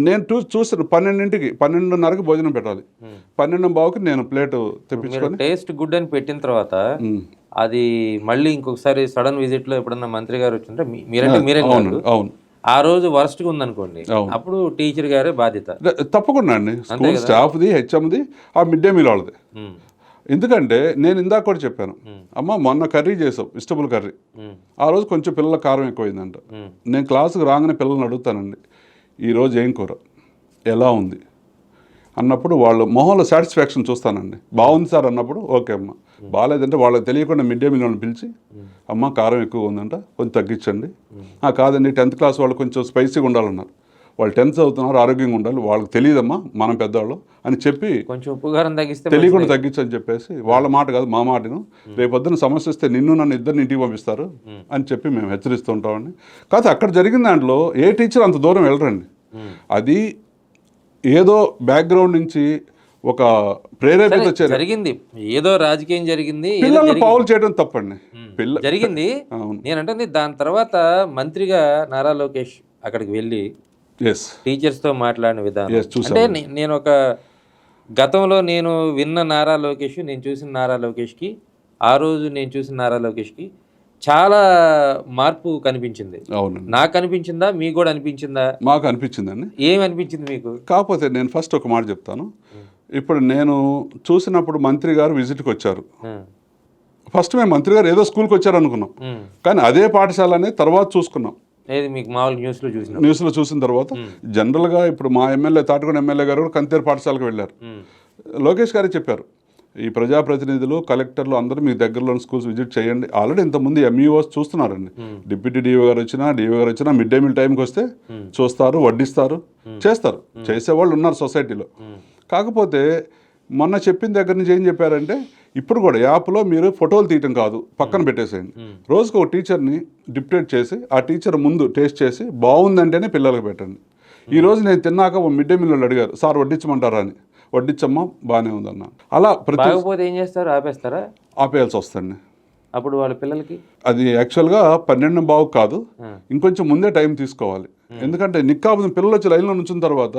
నేను చూసిన 12:30కి భోజనం పెట్టాలి, 12:15కి నేను ప్లేట్ తెప్పించుకొని. టేస్ట్ గుడ్ అని పెట్టిన తర్వాత అది మళ్ళీ ఇంకొకసారి సడన్ విజిట్ లో ఎప్పుడన్నా మంత్రి గారు వచ్చింటే మీరే అవును ఆ రోజు వర్స్ట్గా ఉందనుకోండి, అప్పుడు టీచర్ గారే బాధ్యత. తప్పకుండా అండి, స్కూల్ స్టాఫ్ది, హెచ్ఎంది, ఆ మిడ్ డే మీల్ వాళ్ళది. ఎందుకంటే నేను ఇందాక కూడా చెప్పాను, అమ్మ మొన్న కర్రీ చేసావు, వెజిటబుల్ కర్రీ, ఆ రోజు కొంచెం పిల్లల కారం ఎక్కువైందంట. నేను క్లాసుకు రాగానే పిల్లల్ని అడుగుతానండి, ఈరోజు ఏం కూర, ఎలా ఉంది అన్నప్పుడు వాళ్ళు మొహంలో సాటిస్ఫాక్షన్ చూస్తానండి. బాగుంది సార్ అన్నప్పుడు ఓకే అమ్మ, బాగాలేదంటే వాళ్ళకి తెలియకుండా మిడ్ డే మీల్ వాళ్ళని పిలిచి, అమ్మ కారం ఎక్కువ ఉందంట, కొంచెం తగ్గించండి. కాదండి 10th క్లాస్ వాళ్ళు కొంచెం స్పైసీగా ఉండాలన్నారు, వాళ్ళు 10th చదువుతున్నారు, ఆరోగ్యంగా ఉండాలి, వాళ్ళకి తెలియదమ్మా మనం పెద్దవాళ్ళు అని చెప్పి కొంచెం ఉప్పు కారం తగ్గిస్తే తెలియకుండా తగ్గించని చెప్పేసి, వాళ్ళ మాట కాదు మా మాటను, రేపొద్దున సమస్య వస్తే నన్ను ఇద్దరిని ఇంటికి పంపిస్తారు అని చెప్పి మేము హెచ్చరిస్తూ ఉంటామండి. కాదు అక్కడ జరిగిన దాంట్లో ఏ టీచర్ అంత దూరం వెళ్ళరండి. అది ఏదో బ్యాక్గ్రౌండ్ నుంచి ఒక ప్రేరేపిత జరిగింది, ఏదో రాజకీయం జరిగింది, పిల్లల్ని పావులు చేయడం తప్పండి జరిగింది. నేనంటే దాని తర్వాత మంత్రిగా నారా లోకేష్ అక్కడికి వెళ్ళి టీచర్స్ తో మాట్లాడిన విధానం, అంటే నేను ఒక గతంలో నేను విన్న నారా లోకేష్, నేను చూసిన నారా లోకేష్కి, ఆ రోజు నేను చూసిన నారా లోకేష్కి చాలా మార్పు కనిపించింది. నాకు అనిపించిందా, మీకు కూడా అనిపించిందా? మాకు అనిపించిందండి. ఏమి అనిపించింది మీకు? కాకపోతే నేను ఫస్ట్ ఒక మాట చెప్తాను. ఇప్పుడు నేను చూసినప్పుడు మంత్రి గారు విజిట్కి వచ్చారు. ఫస్ట్ మేము మంత్రి గారు ఏదో స్కూల్కి వచ్చారు అనుకున్నాం, కానీ అదే పాఠశాలనే తర్వాత చూసుకున్నాం. మీకు మామూలు న్యూస్లో చూసిన తర్వాత జనరల్గా ఇప్పుడు మా ఎమ్మెల్యే తాటికొండ ఎమ్మెల్యే గారు కూడా కంతేరు పాఠశాలకు వెళ్ళారు. లోకేష్ గారే చెప్పారు, ఈ ప్రజాప్రతినిధులు, కలెక్టర్లు అందరూ మీ దగ్గరలోని స్కూల్స్ విజిట్ చేయండి. ఆల్రెడీ ఇంతకుముందు ఎంఈఓస్ చూస్తున్నారండి. డిప్యూటీ డిఓ గారు వచ్చినా మిడ్ డే మీల్ టైంకి వస్తే చూస్తారు, వడ్డిస్తారు, చేస్తారు, చేసేవాళ్ళు ఉన్నారు సొసైటీలో. కాకపోతే మొన్న చెప్పిన దగ్గర నుంచి ఏం చెప్పారంటే, ఇప్పుడు కూడా యాప్లో మీరు ఫోటోలు తీయటం కాదు, పక్కన పెట్టేసేయండి. రోజుకు ఒక టీచర్ని డిప్యూటేట్ చేసి ఆ టీచర్ ముందు టేస్ట్ చేసి బాగుందంటేనే పిల్లలకు పెట్టండి. ఈరోజు నేను తిన్నాక మిడ్ డే మీల్ అడిగారు, సార్ వడ్డించమంటారా అని. వడ్డించమ్మా బాగానే ఉందన్న. అలా ఏం చేస్తారు, ఆపేస్తారా? ఆపేయాల్సి వస్తుంది. అప్పుడు వాళ్ళ పిల్లలకి అది యాక్చువల్గా 12:15 కాదు, ఇంకొంచెం ముందే టైం తీసుకోవాలి. ఎందుకంటే నిక్కాబు పిల్లలు వచ్చి లైన్లో నుంచిన తర్వాత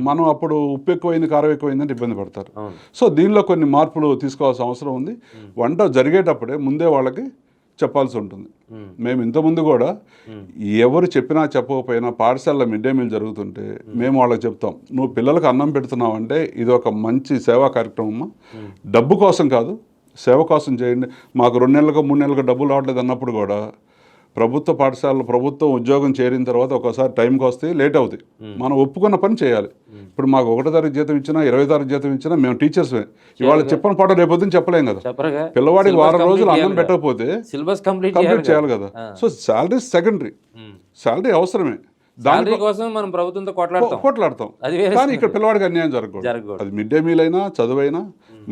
మనం అప్పుడు ఉప్పు ఎక్కువైంది, కారం ఎక్కువైందంటే ఇబ్బంది పడతారు. సో దీనిలో కొన్ని మార్పులు తీసుకోవాల్సిన అవసరం ఉంది. వంట జరిగేటప్పుడే ముందే వాళ్ళకి చెప్పాల్సి ఉంటుంది. మేము ఇంతకుముందు కూడా ఎవరు చెప్పినా చెప్పకపోయినా పాఠశాలలో మిడ్ డే మీల్ జరుగుతుంటే మేము వాళ్ళకి చెప్తాం, నువ్వు పిల్లలకు అన్నం పెడుతున్నావు అంటే ఇది ఒక మంచి సేవా కార్యక్రమం, డబ్బు కోసం కాదు, సేవ కోసం చేయండి. మాకు 2 నెలలకు 3 నెలలకు డబ్బులు రావట్లేదు అన్నప్పుడు కూడా ప్రభుత్వ పాఠశాలలో ప్రభుత్వం ఉద్యోగం చేరిన తర్వాత ఒకసారి టైంకి వస్తే లేట్ అవుతాయి. మనం ఒప్పుకున్న పని చేయాలి. ఇప్పుడు మాకు 1వ తారీఖు జీతం ఇచ్చినా 20వ తారీఖు జీతం ఇచ్చినా మేము టీచర్స్మే. ఇవాళ చెప్పిన పాట రేపొద్దున చెప్పలేం కదా. పిల్లవాడికి వారం రోజులు అన్నం పెట్టకపోతే సిలబస్ కంప్లీట్ చేయాలి కదా. సో శాలరీ సెకండరీ, శాలరీ అవసరమే, దాని కోసం మనం ప్రభుత్వంతో కొట్లాడతాం. కానీ ఇక్కడ పిల్లవాడికి అన్యాయం జరగకూడదు. అది మిడ్ డే మీల్ అయినా చదువైనా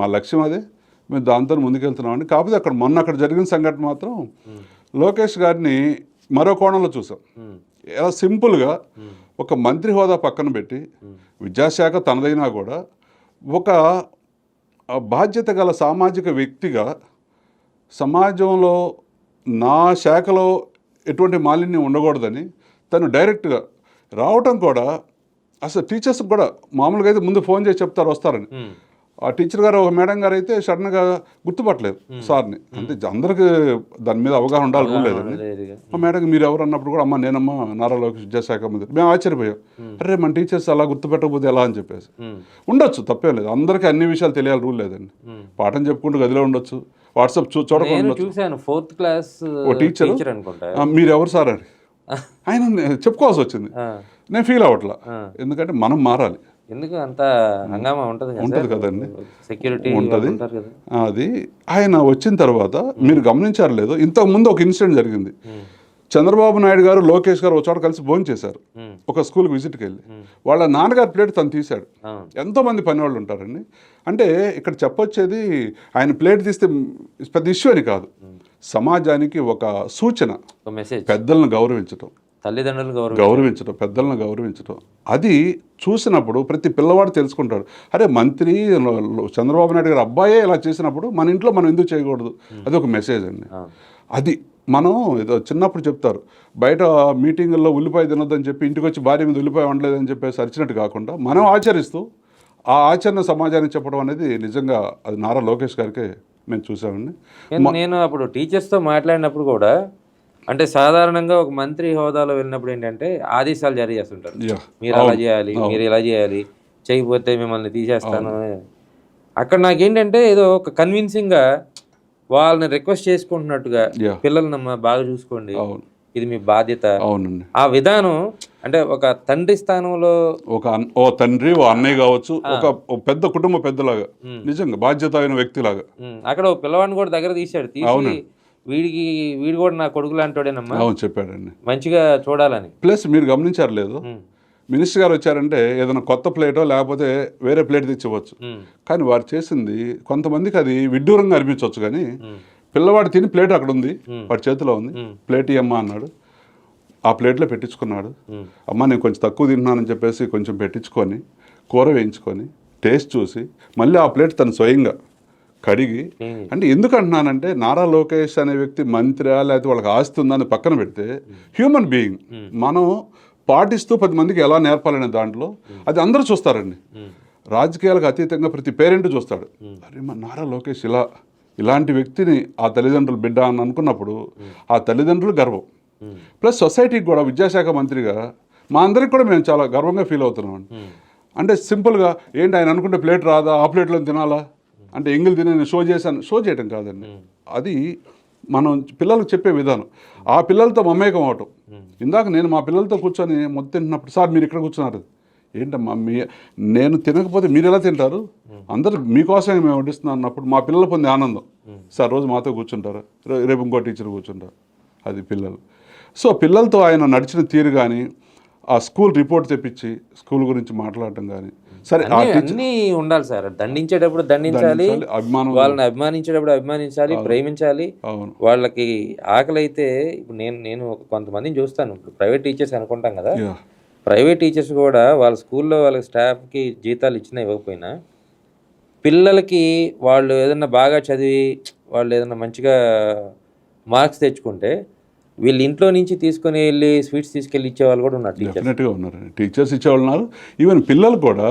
మా లక్ష్యం అదే, మేము దాంతో ముందుకెళ్తున్నామండి. కాకపోతే అక్కడ జరిగిన సంఘటన మాత్రం లోకేష్ గారిని మరో కోణంలో చూసాం. ఎలా సింపుల్గా ఒక మంత్రి హోదా పక్కన పెట్టి, విద్యాశాఖ తనదైనా కూడా ఒక బాధ్యత గల సామాజిక వ్యక్తిగా సమాజంలో నా శాఖలో ఎటువంటి మాలిన్యం ఉండకూడదని తను డైరెక్ట్గా రావటం కూడా, అసలు టీచర్స్కి కూడా మామూలుగా అయితే ముందు ఫోన్ చేసి చెప్తారు వస్తారని, ఆ టీచర్ గారు ఒక మేడం గారు అయితే సడన్గా గుర్తుపట్టలేదు సార్ని. అంటే అందరికీ దాని మీద అవగాహన ఉండాలి, రూల్ లేదండి. ఆ మేడం మీరు ఎవరు అన్నప్పుడు కూడా అమ్మ నేనమ్మా నారా లోకేష్ విద్యాశాఖ మంత్రి. మేము ఆశ్చర్యపోయాం, అరే మన టీచర్స్ అలా గుర్తుపెట్టకపోతే ఎలా అని చెప్పేసి. ఉండొచ్చు, తప్పేం లేదు, అందరికీ అన్ని విషయాలు తెలియాలి, రూల్ లేదండి. పాఠం చెప్పుకుంటూ గదిలో ఉండొచ్చు, వాట్సాప్ చూడకుండా చూసాను. 4th క్లాస్ ఓ టీచర్ మీరు ఎవరు సార్ అని ఆయన చెప్పుకోవాల్సి వచ్చింది. నేను ఫీల్ అవ్వట్లా, ఎందుకంటే మనం మారాలి. ఎందుకు అంత హంగామా ఉంటుంది కదండి, సెక్యూరిటీ ఉంటుంది. అది ఆయన వచ్చిన తర్వాత మీరు గమనించారు లేదు, ఇంతకుముందు ఒక ఇన్సిడెంట్ జరిగింది. చంద్రబాబు నాయుడు గారు లోకేష్ గారు ఒక చోట కలిసి భోజనం చేశారు, ఒక స్కూల్కి విజిట్కి వెళ్ళి. వాళ్ళ నాన్నగారి ప్లేట్ తను తీశాడు. ఎంతోమంది పనివాళ్ళు ఉంటారండి. అంటే ఇక్కడ చెప్పొచ్చేది ఆయన ప్లేట్ తీస్తే పెద్ద ఇష్యూ అని కాదు, సమాజానికి ఒక సూచన, మెసేజ్, పెద్దలను గౌరవించడం, తల్లిదండ్రులను గౌరవించడం, పెద్దలను గౌరవించడం. అది చూసినప్పుడు ప్రతి పిల్లవాడు తెలుసుకుంటాడు, అరే మంత్రి చంద్రబాబు నాయుడు గారు అబ్బాయే ఇలా చేసినప్పుడు మన ఇంట్లో మనం ఎందుకు చేయకూడదు. అది ఒక మెసేజ్ అండి. అది మనం ఏదో చిన్నప్పుడు చెప్తారు, బయట మీటింగుల్లో ఉల్లిపాయ తినొద్దని చెప్పి ఇంటికి వచ్చి భార్య మీద ఉల్లిపాయ వండలేదని చెప్పేసి అరిచినట్టు కాకుండా మనం ఆచరిస్తూ ఆ ఆచరణ సమాజానికి చెప్పడం అనేది నిజంగా అది నారా లోకేష్ గారికి మేము చూసామండి. నేను అప్పుడు టీచర్స్తో మాట్లాడినప్పుడు కూడా, అంటే సాధారణంగా ఒక మంత్రి హోదాలో వెళ్ళినప్పుడు ఏంటంటే ఆదేశాలు జారీ చేస్తుంటారు, మీరు అలా చేయాలి, మీరు ఇలా చేయాలి, చేయకపోతే మిమ్మల్ని తీసేస్తాను. అక్కడ నాకేంటంటే ఏదో ఒక కన్విన్సింగ్గా వాళ్ళని రిక్వెస్ట్ చేసుకుంటున్నట్టుగా, పిల్లల్ని బాగా చూసుకోండి, ఇది మీ బాధ్యత. అవునండి. ఆ విధానం అంటే ఒక తండ్రి స్థానంలో ఓ తండ్రి, ఓ అన్నయ్య కావచ్చు, ఒక పెద్ద కుటుంబ పెద్దలాగా, నిజంగా బాధ్యత అయిన వ్యక్తిలాగా. అక్కడ ఒక పిల్లవాడిని కూడా దగ్గర తీశాడు, తీసి వీడు కూడా నా కొడుకు లాంటోడేనమ్మా, అవును చెప్పాడండి, మంచిగా చూడాలని. ప్లస్ మీరు గమనించారు లేదు, మినిస్టర్ గారు వచ్చారంటే ఏదైనా కొత్త ప్లేటో లేకపోతే వేరే ప్లేట్ తెచ్చివచ్చు, కానీ వారు చేసింది కొంతమందికి అది విడ్డూరంగా అనిపించవచ్చు, కానీ పిల్లవాడు తిని ప్లేట్ అక్కడ ఉంది, వాడి చేతిలో ఉంది, ప్లేట్ ఇయ్యమ్మా అన్నాడు, ఆ ప్లేట్లో పెట్టించుకున్నాడు. అమ్మ నేను కొంచెం తక్కువ తింటున్నానని చెప్పేసి కొంచెం పెట్టించుకొని కూర వేయించుకొని టేస్ట్ చూసి మళ్ళీ ఆ ప్లేట్ తను స్వయంగా కడిగి. అంటే ఎందుకు అంటున్నానంటే నారా లోకేష్ అనే వ్యక్తి మంత్రి లేకపోతే వాళ్ళకి ఆస్తి ఉందని పక్కన పెడితే హ్యూమన్ బీయింగ్ మనం పాటిస్తూ 10 మందికి ఎలా నేర్పాలనే దాంట్లో అది అందరూ చూస్తారండి. రాజకీయాలకు అతీతంగా ప్రతి పేరెంట్ చూస్తాడు, అరే మా నారా లోకేష్ ఇలాంటి వ్యక్తిని ఆ తల్లిదండ్రులు బిడ్డ అని అనుకున్నప్పుడు ఆ తల్లిదండ్రులు గర్వం, ప్లస్ సొసైటీకి కూడా విద్యాశాఖ మంత్రిగా మా అందరికి కూడా మేము చాలా గర్వంగా ఫీల్ అవుతున్నాం. అంటే సింపుల్గా ఏంటి ఆయన అనుకుంటే ప్లేట్ రాదా, ఆ ప్లేట్లో తినాలా అంటే ఎంగిల్ తినే నేను షో చేశాను, షో చేయటం కాదండి, అది మనం పిల్లలకు చెప్పే విధానం. ఆ పిల్లలతో మమేకం అవటం. ఇందాక నేను మా పిల్లలతో కూర్చొని మొత్తం తింటున్నప్పుడు, సార్ మీరు ఇక్కడ కూర్చున్నారు, ఏంటమ్మా నేను తినకపోతే మీరు ఎలా తింటారు, అందరు మీకోసమే మేము వడ్డిస్తున్నాం అన్నప్పుడు మా పిల్లలు పొందే ఆనందం, సార్ రోజు మాతో కూర్చుంటారు, రేపు ఇంకో టీచర్ కూర్చుంటారు, అది పిల్లలు. సో పిల్లలతో ఆయన నడిచిన తీరు కానీ, ఆ స్కూల్ రిపోర్ట్ తెప్పించి స్కూల్ గురించి మాట్లాడటం కానీ, సరే అన్నీ ఉండాలి సార్. దండించేటప్పుడు దండించాలి, వాళ్ళని అభిమానించేటప్పుడు అభిమానించాలి, ప్రేమించాలి. వాళ్ళకి ఆకలి అయితే ఇప్పుడు నేను కొంతమందిని చూస్తాను, ఇప్పుడు ప్రైవేట్ టీచర్స్ అనుకుంటాం కదా, ప్రైవేట్ టీచర్స్ కూడా వాళ్ళ స్కూల్లో వాళ్ళ స్టాఫ్కి జీతాలు ఇచ్చినా ఇవ్వకపోయినా పిల్లలకి వాళ్ళు ఏదన్నా బాగా చదివి వాళ్ళు ఏదన్నా మంచిగా మార్క్స్ తెచ్చుకుంటే వీళ్ళు ఇంట్లో నుంచి తీసుకొని వెళ్ళి స్వీట్స్ తీసుకెళ్ళి ఇచ్చేవాళ్ళు కూడా ఉన్నారు. డెఫినెట్గా ఉన్నారు, టీచర్స్ ఇచ్చేవాళ్ళు ఉన్నారు. ఈవెన్ పిల్లలు కూడా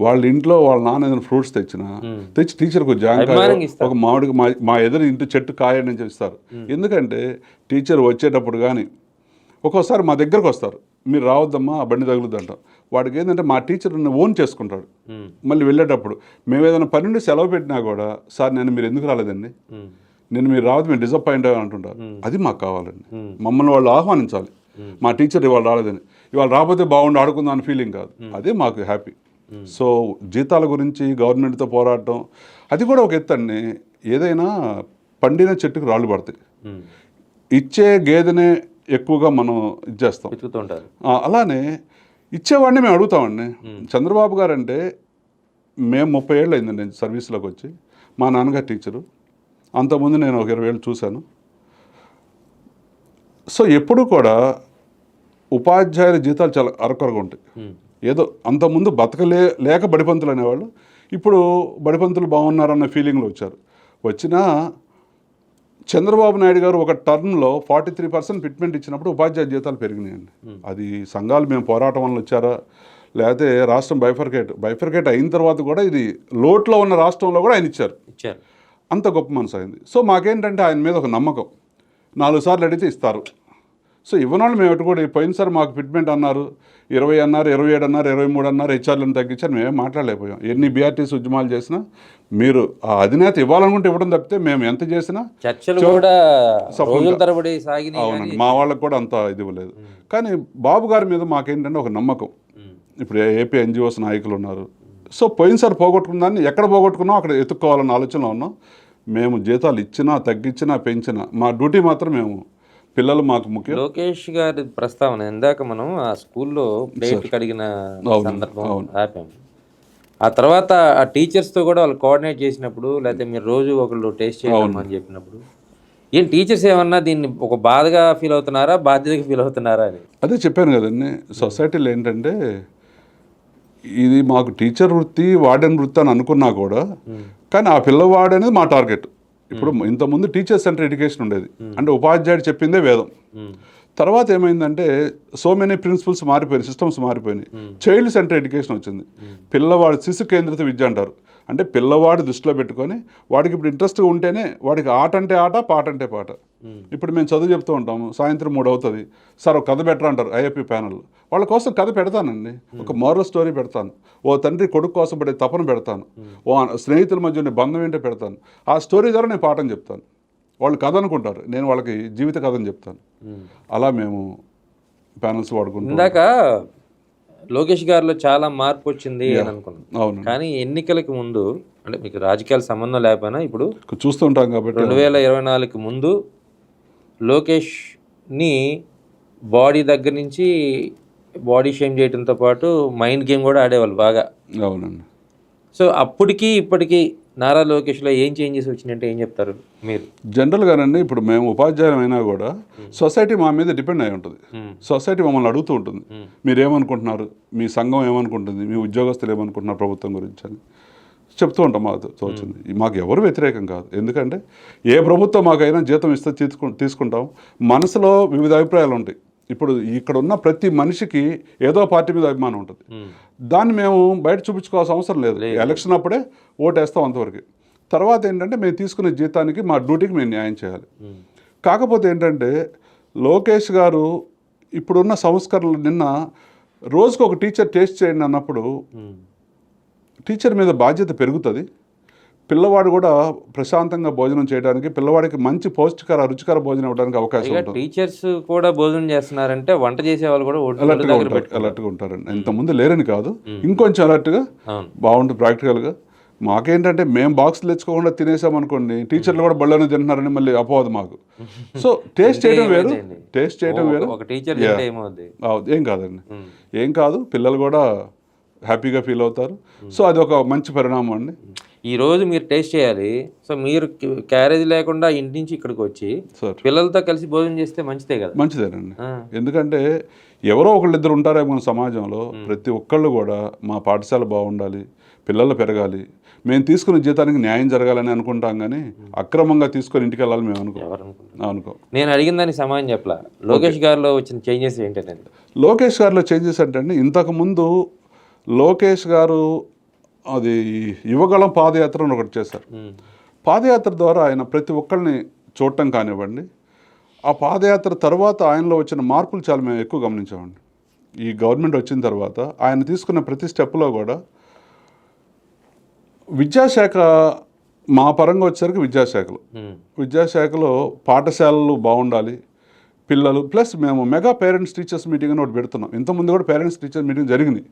వాళ్ళ ఇంట్లో వాళ్ళ నాన్న ఏదైనా ఫ్రూట్స్ తెచ్చి టీచర్కి జాంకాయ ఒక మామిడికి మా ఎదురు ఇంటి చెట్టు కాయని ఇస్తారు. ఎందుకంటే టీచర్ వచ్చేటప్పుడు కానీ ఒక్కోసారి మా దగ్గరకు వస్తారు, మీరు రావద్దమ్మా ఆ బండి తగులుద్దంట, వాడికి ఏంటంటే మా టీచర్ ఓన్ చేసుకుంటాడు. మళ్ళీ వెళ్ళేటప్పుడు మేము ఏదైనా పని నుండి సెలవు పెట్టినా కూడా, సార్ నేను మీరు ఎందుకు రాలేదండి, మీరు రావద్దు, మేము డిసప్పాయింట్ అంటుంటారు. అది మాకు కావాలండి, మమ్మల్ని వాళ్ళు ఆహ్వానించాలి. మా టీచర్ ఇవాళ రాలేదని, ఇవాళ రాకపోతే బాగుండి ఆడుకుందాం అని ఫీలింగ్ కాదు, అదే మాకు హ్యాపీ. సో జీతాల గురించి గవర్నమెంట్తో పోరాడటం అది కూడా ఒక ఎత్తు అండి. ఏదైనా పండిన చెట్టుకు రాళ్ళు పడతాయి, ఇచ్చే గేదెనే ఎక్కువగా మనం ఇచ్చేస్తాం. అలానే ఇచ్చేవాడిని మేము అడుగుతామండి. చంద్రబాబు గారు అంటే మేము 30 ఏళ్ళు అయిందండి నేను సర్వీస్లోకి వచ్చి, మా నాన్నగారు టీచరు, అంతకుముందు నేను ఒక 20 ఏళ్ళు చూశాను. సో ఎప్పుడు కూడా ఉపాధ్యాయుల జీతాలు చాలా అరకొరగా ఉంటాయి. ఏదో అంతకుముందు లేక బడిపంతులు అనేవాళ్ళు, ఇప్పుడు బడిపంతులు బాగున్నారన్న ఫీలింగ్లో వచ్చినా చంద్రబాబు నాయుడు గారు ఒక టర్మ్లో 43% ఫిట్మెంట్ ఇచ్చినప్పుడు ఉపాధ్యాయ జీతాలు పెరిగినాయండి. అది సంఘాలు మేము పోరాటం వల్ల వచ్చారా, లేకపోతే రాష్ట్రం బైఫర్కేట్ అయిన తర్వాత కూడా ఇది లోట్లో ఉన్న రాష్ట్రంలో కూడా ఆయన ఇచ్చారు. అంత గొప్ప మనసు అయింది. సో మాకేంటంటే ఆయన మీద ఒక నమ్మకం, 4 సార్లు అడిగితే ఇస్తారు. సో ఇవ్వనాళ్ళు మేము ఎటు కూడా పోయినసారి మాకు ఫిట్మెంట్ అన్నారు, 20 అన్నారు, 27 అన్నారు, 23 అన్నారు, హెచ్ఆర్లను తగ్గించారు, మేమేం మాట్లాడలేకపోయాం. ఎన్ని బీఆర్టీసీ ఉద్యమాలు చేసినా మీరు ఆ అధినేత ఇవ్వాలనుకుంటే ఇవ్వడం తప్పితే మేము ఎంత చేసినా అవునండి, మా వాళ్ళకు కూడా అంత ఇది ఇవ్వలేదు. కానీ బాబు గారి మీద మాకేంటంటే ఒక నమ్మకం. ఇప్పుడు ఏపీ ఎన్జిఓస్ నాయకులు ఉన్నారు. సో పోయినసారి పోగొట్టుకున్న దాన్ని ఎక్కడ పోగొట్టుకున్నాం అక్కడ ఎత్తుక్కోవాలన్న ఆలోచనలో ఉన్నాం. మేము జీతాలు ఇచ్చినా తగ్గించినా పెంచినా మా డ్యూటీ మాత్రం మేము పిల్లలు మాకు ముఖ్యం. లోకేష్ గారి ప్రస్తావన ఇందాక మనం ఆ స్కూల్లో ప్లేట్ కడిగిన సందర్భం ఆపాము. ఆ తర్వాత ఆ టీచర్స్తో కూడా వాళ్ళు కోఆర్డినేట్ చేసినప్పుడు, లేకపోతే మీరు రోజు ఒకళ్ళు టేస్ట్ చేయడం అని చెప్పినప్పుడు, ఏం టీచర్స్ ఏమన్నా దీన్ని ఒక బాధగా ఫీల్ అవుతున్నారా, బాధ్యతగా ఫీల్ అవుతున్నారా అని? అదే చెప్పాను కదండి, సొసైటీలో ఏంటంటే ఇది మాకు టీచర్ వృత్తి వార్డెన్ వృత్తి అని అనుకున్నా కూడా, కానీ ఆ పిల్లవాడు అనేది మా టార్గెట్. ఇప్పుడు ఇంతకుముందు టీచర్ సెంటర్ ఎడ్యుకేషన్ ఉండేది, అంటే ఉపాధ్యాయుడు చెప్పిందే వేదం. తర్వాత ఏమైందంటే సో మెనీ ప్రిన్సిపల్స్ మారిపోయినాయి, సిస్టమ్స్ మారిపోయినాయి. చైల్డ్ సెంటర్ ఎడ్యుకేషన్ వచ్చింది. పిల్లవాడు శిశు కేంద్రిత విద్య అంటారు. అంటే పిల్లవాడు దృష్టిలో పెట్టుకొని వాడికి ఇప్పుడు ఇంట్రెస్ట్గా ఉంటేనే వాడికి ఆట అంటే ఆట, పాట అంటే పాట. ఇప్పుడు మేము చదువు చెప్తూ ఉంటాము, సాయంత్రం 3 అవుతుంది, సార్ ఒక కథ బెటర్ అంటారు ఐఐపి ప్యానల్. వాళ్ళ కోసం కథ పెడతానండి, ఒక మోరల్ స్టోరీ పెడతాను, ఓ తండ్రి కొడుకు కోసం పడే తపన పెడతాను, ఓ స్నేహితుల మధ్య ఉండే బంధం ఏంటో పెడతాను. ఆ స్టోరీ ద్వారా నేను పాఠం చెప్తాను. వాళ్ళు కథ అనుకుంటారు, నేను వాళ్ళకి జీవిత కథని చెప్తాను. అలా మేము ప్యానల్స్ వాడుకుంటాం. ఇందాక లోకేష్ గారిలో చాలా మార్పు వచ్చింది అని అనుకున్నాం. అవును, కానీ ఎన్నికలకి ముందు, అంటే మీకు రాజకీయాల సంబంధం లేకపోయినా ఇప్పుడు చూస్తుంటాం కాబట్టి 2024కి ముందు లోకేష్ని బాడీ దగ్గర నుంచి బాడీ షేమ్ చేయడంతో పాటు మైండ్ గేమ్ కూడా ఆడేవాళ్ళు బాగా. అవునండి. సో అప్పటికి ఇప్పటికీ నారా లోకేష్లో ఏం చేంజెస్ వచ్చినాయంటే ఏం చెప్తారు మీరు? జనరల్గానండి, ఇప్పుడు మేము ఉపాధ్యాయులు అయినా కూడా సొసైటీ మా మీద డిపెండ్ అయి ఉంటుంది. సొసైటీ మమ్మల్ని అడుగుతూ ఉంటుంది, మీరేమనుకుంటున్నారు, మీ సంఘం ఏమనుకుంటుంది, మీ ఉద్యోగస్తులు ఏమనుకుంటున్నారు ప్రభుత్వం గురించి అని చెప్తూ ఉంటాం. మాకు తోచింది, మాకు ఎవరు వ్యతిరేకం కాదు. ఎందుకంటే ఏ ప్రభుత్వం మాకైనా జీతం ఇస్తే తీసుకుంటాం. మనసులో వివిధ అభిప్రాయాలు ఉంటాయి. ఇప్పుడు ఇక్కడ ఉన్న ప్రతి మనిషికి ఏదో పార్టీ మీద అభిమానం ఉంటుంది. దాన్ని మేము బయట చూపించుకోవాల్సిన అవసరం లేదు. ఎలక్షన్ అప్పుడే ఓటేస్తాం అంతవరకు. తర్వాత ఏంటంటే మేము తీసుకునే జీతానికి మా డ్యూటీకి మేము న్యాయం చేయాలి. కాకపోతే ఏంటంటే లోకేష్ గారు ఇప్పుడున్న సంస్కరణలు, నిన్న రోజుకు ఒక టీచర్ టేస్ట్ చేయండి అన్నప్పుడు టీచర్ మీద బాధ్యత పెరుగుతుంది. పిల్లవాడు కూడా ప్రశాంతంగా భోజనం చేయడానికి, పిల్లవాడికి మంచి పౌష్టికర రుచికర భోజనం ఇవ్వడానికి అవకాశం ఉంటుంది. టీచర్స్ కూడా భోజనం చేస్తున్నారంటే వంట చేసే వాళ్ళు కూడా అలర్ట్గా ఉంటారండి. ఇంతకుముందు లేరని కాదు, ఇంకొంచెం అలర్ట్గా బాగుంటుంది. ప్రాక్టికల్గా మాకేంటంటే మేము బాక్స్లు తెచ్చుకోకుండా తినేసామనుకోండి, టీచర్లు కూడా బళ్ళనే తింటున్నారని మళ్ళీ అపోవదు మాకు. సో టేస్ట్ చేయడం వేరు, టేస్ట్ చేయడం వేరు. ఏం కాదండి, ఏం కాదు, పిల్లలు కూడా హ్యాపీగా ఫీల్ అవుతారు. సో అది ఒక మంచి పరిణామం అండి. ఈరోజు మీరు టేస్ట్ చేయాలి. సో మీరు క్యారేజ్ లేకుండా ఇంటి నుంచి ఇక్కడికి వచ్చి పిల్లలతో కలిసి భోజనం చేస్తే మంచిదే కదా? మంచిదేనండి. ఎందుకంటే ఎవరో ఒకళ్ళిద్దరు ఉంటారేమో మన సమాజంలో. ప్రతి ఒక్కళ్ళు కూడా మా పాఠశాల బాగుండాలి, పిల్లలు పెరగాలి, మేము తీసుకున్న జీతానికి న్యాయం జరగాలని అనుకుంటాం. కానీ అక్రమంగా తీసుకొని ఇంటికి వెళ్ళాలి మేము అనుకో. నేను అడిగిన దానికి సమాధానం చెప్పలా. లోకేష్ గారిలో వచ్చిన చేంజెస్ ఏంటంటే, లోకేష్ గారిలో చేంజెస్ అంటే ఇంతకుముందు లోకేష్ గారు అది యువగళం పాదయాత్ర అని ఒకటి చేశారు. పాదయాత్ర ద్వారా ఆయన ప్రతి ఒక్కరిని చూడటం కానివ్వండి, ఆ పాదయాత్ర తర్వాత ఆయనలో వచ్చిన మార్పులు చాలా మేము ఎక్కువ గమనించామండి. ఈ గవర్నమెంట్ వచ్చిన తర్వాత ఆయన తీసుకున్న ప్రతి స్టెప్లో కూడా విద్యాశాఖ, మా పరంగా వచ్చేసరికి విద్యాశాఖలో పాఠశాలలు బాగుండాలి, పిల్లలు ప్లస్ మేము మెగా పేరెంట్స్ టీచర్స్ మీటింగ్ అని ఒకటి పెడుతున్నాం. ఇంతకుముందు కూడా పేరెంట్స్ టీచర్స్ మీటింగ్ జరిగింది.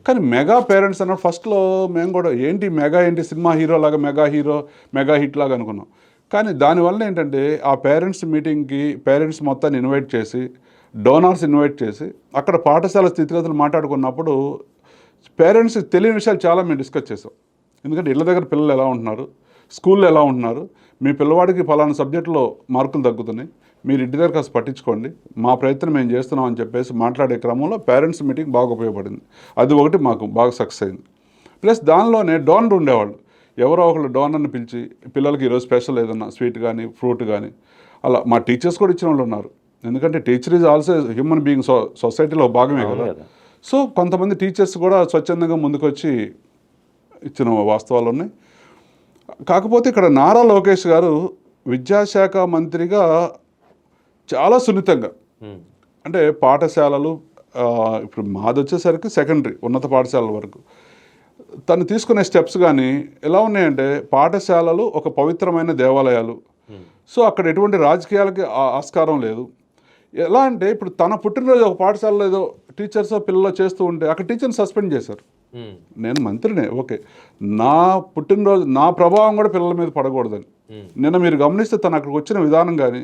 కానీ మెగా పేరెంట్స్ అన్నప్పుడు ఫస్ట్లో మేము కూడా ఏంటి మెగా ఏంటి, సినిమా హీరో లాగా మెగా హిట్ లాగా అనుకున్నాం. కానీ దానివల్ల ఏంటంటే ఆ పేరెంట్స్ మీటింగ్కి పేరెంట్స్ మొత్తాన్ని ఇన్వైట్ చేసి, డోనర్స్ ఇన్వైట్ చేసి, అక్కడ పాఠశాల స్థితిగతులు మాట్లాడుకున్నప్పుడు పేరెంట్స్కి తెలియని విషయాలు చాలా మేము డిస్కస్ చేసాం. ఎందుకంటే ఇళ్ళ దగ్గర పిల్లలు ఎలా ఉంటున్నారు, స్కూల్లో ఎలా ఉంటున్నారు, మీ పిల్లవాడికి ఫలానా సబ్జెక్టులో మార్కులు తగ్గుతున్నాయి, మీరు ఇంటి దగ్గర కాస్త పట్టించుకోండి, మా ప్రయత్నం మేము చేస్తున్నాం అని చెప్పేసి మాట్లాడే క్రమంలో పేరెంట్స్ మీటింగ్ బాగా ఉపయోగపడింది. అది ఒకటి మాకు బాగా సక్సెస్ అయింది. ప్లస్ దానిలోనే డోనర్ ఉండేవాళ్ళు, ఎవరో ఒకళ్ళు డోనర్ని పిలిచి పిల్లలకి ఈరోజు స్పెషల్ ఏదన్నా స్వీట్ కానీ ఫ్రూట్ కానీ అలా మా టీచర్స్ కూడా ఇచ్చిన వాళ్ళు ఉన్నారు. ఎందుకంటే teacher is also human being, సొసైటీలో భాగమే కదా. సో కొంతమంది టీచర్స్ కూడా స్వచ్ఛందంగా ముందుకొచ్చి ఇచ్చిన వాస్తవాలు ఉన్నాయి. కాకపోతే ఇక్కడ నారా లోకేష్ గారు విద్యాశాఖ మంత్రిగా చాలా సున్నితంగా, అంటే పాఠశాలలు, ఇప్పుడు మాది వచ్చేసరికి సెకండరీ ఉన్నత పాఠశాలల వరకు తను తీసుకునే స్టెప్స్ కానీ ఎలా ఉన్నాయంటే, పాఠశాలలు ఒక పవిత్రమైన దేవాలయాలు. సో అక్కడ ఎటువంటి రాజకీయాలకి ఆస్కారం లేదు. ఎలా అంటే ఇప్పుడు తన పుట్టినరోజు ఒక పాఠశాలలో ఏదో టీచర్స్ పిల్లలు చేస్తూ ఉంటే అక్కడ టీచర్ని సస్పెండ్ చేశారు. నేను మంత్రినే, ఓకే, నా పుట్టినరోజు నా ప్రభావం కూడా పిల్లల మీద పడకూడదని. నిన్న మీరు గమనిస్తే తను అక్కడికి వచ్చిన విధానం కానీ,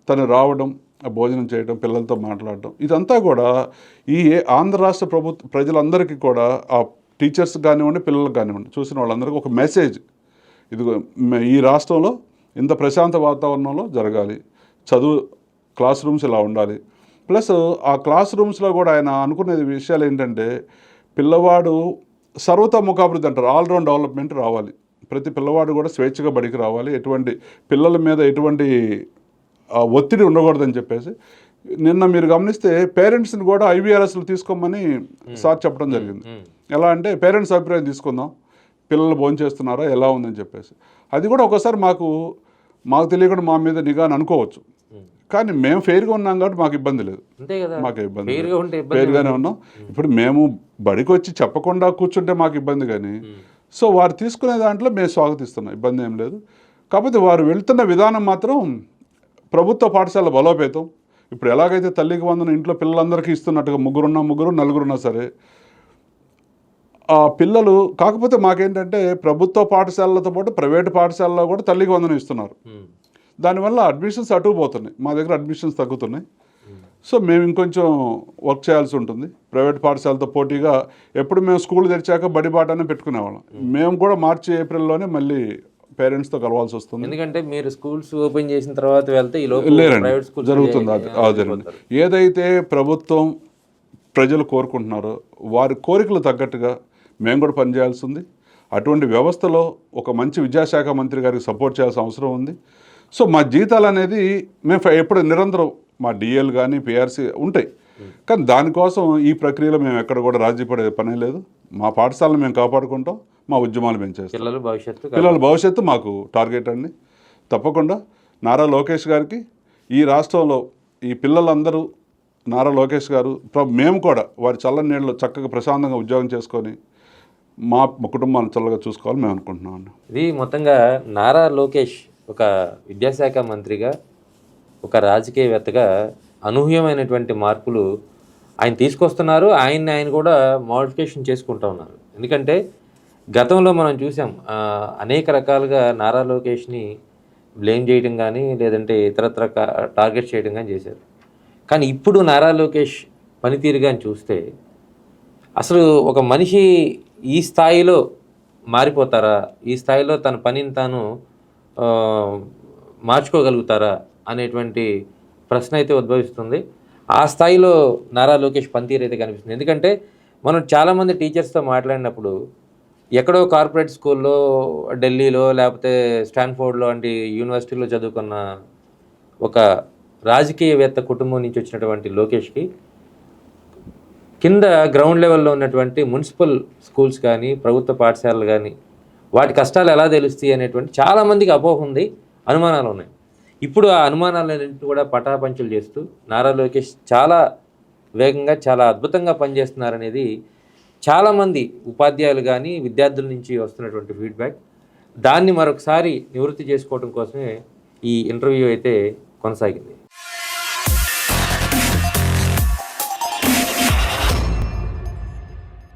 తను రావడం, భోజనం చేయడం, పిల్లలతో మాట్లాడటం, ఇదంతా కూడా ఈ ఆంధ్ర రాష్ట్ర ప్రజలందరికీ కూడా, ఆ టీచర్స్ కానివ్వండి, పిల్లలకు కానివ్వండి, చూసిన వాళ్ళందరికీ ఒక మెసేజ్. ఇదిగో ఈ రాష్ట్రంలో ఇంత ప్రశాంత వాతావరణంలో జరగాలి, చదువు క్లాస్ రూమ్స్ ఇలా ఉండాలి. ప్లస్ ఆ క్లాస్ రూమ్స్లో కూడా ఆయన అనుకునే విషయాలు ఏంటంటే, పిల్లవాడు సర్వతోముఖాభివృద్ధి అంటారు, ఆల్రౌండ్ డెవలప్మెంట్ రావాలి. ప్రతి పిల్లవాడు కూడా స్వేచ్ఛగా బడికి రావాలి, ఎటువంటి పిల్లల మీద ఎటువంటి ఒత్తిడి ఉండకూడదని చెప్పేసి. నిన్న మీరు గమనిస్తే పేరెంట్స్ని కూడా IVRSలు తీసుకోమని సార్ చెప్పడం జరిగింది. ఎలా అంటే, పేరెంట్స్ అభిప్రాయం తీసుకుందాం, పిల్లలు భోంచేస్తున్నారా, ఎలా ఉందని చెప్పేసి. అది కూడా ఒకసారి మాకు తెలియకుండా మా మీద నిఘాని అనుకోవచ్చు, కానీ మేము ఫెయిర్గా ఉన్నాం కాబట్టి మాకు ఇబ్బంది లేదు. మాకు ఇబ్బంది ఫెయిర్గానే ఉన్నాం. ఇప్పుడు మేము బడికి వచ్చి చెప్పకుండా కూర్చుంటే మాకు ఇబ్బంది, కానీ సో వారు తీసుకునే దాంట్లో మేము స్వాగతిస్తున్నాం, ఇబ్బంది ఏం లేదు. కాకపోతే వారు వెళ్తున్న విధానం మాత్రం ప్రభుత్వ పాఠశాల బలోపేతం. ఇప్పుడు ఎలాగైతే తల్లికి వందనం ఇంట్లో పిల్లలందరికీ ఇస్తున్నట్టుగా, ముగ్గురు నలుగురున్నా సరే ఆ పిల్లలు, కాకపోతే మాకేంటంటే ప్రభుత్వ పాఠశాలలతో పాటు ప్రైవేటు పాఠశాలలో కూడా తల్లికి వందనం ఇస్తున్నారు. దానివల్ల అడ్మిషన్స్ అటుకుపోతున్నాయి, మా దగ్గర అడ్మిషన్స్ తగ్గుతున్నాయి. సో మేము ఇంకొంచెం వర్క్ చేయాల్సి ఉంటుంది. ప్రైవేట్ పాఠశాలతో పోటీగా ఎప్పుడు మేము స్కూల్ తెరిచాక బడి బాటనే పెట్టుకునేవాళ్ళం. మేము కూడా మార్చి ఏప్రిల్లోనే మళ్ళీ పేరెంట్స్తో కలవాల్సి వస్తుంది. ఎందుకంటే మీరు స్కూల్స్ ఓపెన్ చేసిన తర్వాత వెళ్తే లేరండి, జరుగుతుంది. అది ఏదైతే ప్రభుత్వం ప్రజలు కోరుకుంటున్నారో వారి కోరికలు తగ్గట్టుగా మేము కూడా పనిచేయాల్సి ఉంది. అటువంటి వ్యవస్థలో ఒక మంచి విద్యాశాఖ మంత్రి గారికి సపోర్ట్ చేయాల్సిన అవసరం ఉంది. సో మా జీతాలు అనేది మేము ఎప్పుడు నిరంతరం మా DL కానీ PRC ఉంటాయి, కానీ దానికోసం ఈ ప్రక్రియలో మేము ఎక్కడ కూడా రాజీ పడే పనే లేదు. మా పాఠశాలను మేము కాపాడుకుంటాం, మా ఉద్యమాలు మేము చేస్తాం. పిల్లల భవిష్యత్తు మాకు టార్గెట్ అండి. తప్పకుండా నారా లోకేష్ గారికి, ఈ రాష్ట్రంలో ఈ పిల్లలందరూ నారా లోకేష్ గారు, మేము కూడా వారి చల్లని నీళ్ళు చక్కగా ప్రశాంతంగా ఉద్యోగం చేసుకొని మా కుటుంబాన్ని చల్లగా చూసుకోవాలని మేము అనుకుంటున్నాం. ఇది మొత్తంగా నారా లోకేష్ ఒక విద్యాశాఖ మంత్రిగా, ఒక రాజకీయవేత్తగా అనూహ్యమైనటువంటి మార్పులు ఆయన తీసుకొస్తున్నారు. ఆయన కూడా మోడిఫికేషన్ చేసుకుంటూ ఉన్నారు. ఎందుకంటే గతంలో మనం చూసాం అనేక రకాలుగా నారా లోకేష్ని బ్లేమ్ చేయడం కానీ, లేదంటే ఇతరత్ర టార్గెట్ చేయడం కానీ చేశారు. కానీ ఇప్పుడు నారా లోకేష్ పనితీరు కానీ చూస్తే అసలు ఒక మనిషి ఈ స్థాయిలో మారిపోతారా, ఈ స్థాయిలో తన పనిని తాను మార్చుకోగలుగుతారా అనేటువంటి ప్రశ్న అయితే ఉద్భవిస్తుంది. ఆ స్థాయిలో నారా లోకేష్ పనితీరు అయితే కనిపిస్తుంది. ఎందుకంటే మనం చాలామంది టీచర్స్తో మాట్లాడినప్పుడు ఎక్కడో కార్పొరేట్ స్కూల్లో, ఢిల్లీలో, లేకపోతే స్టాన్ఫోర్డ్లో వంటి యూనివర్సిటీలో చదువుకున్న ఒక రాజకీయవేత్త కుటుంబం నుంచి వచ్చినటువంటి లోకేష్కి కింద గ్రౌండ్ లెవెల్లో ఉన్నటువంటి మున్సిపల్ స్కూల్స్ కానీ, ప్రభుత్వ పాఠశాలలు కానీ, వాటి కష్టాలు ఎలా తెలుస్తాయి అనేటువంటి చాలామందికి అపోహ ఉంది, అనుమానాలు ఉన్నాయి. ఇప్పుడు ఆ అనుమానాలన్నింటినీ కూడా పటాపంచలు చేస్తూ నారా లోకేష్ చాలా వేగంగా, చాలా అద్భుతంగా పనిచేస్తున్నారనేది చాలామంది ఉపాధ్యాయులు కానీ, విద్యార్థుల నుంచి వస్తున్నటువంటి ఫీడ్బ్యాక్. దాన్ని మరొకసారి నివృత్తి చేసుకోవడం కోసమే ఈ ఇంటర్వ్యూ అయితే కొనసాగింది.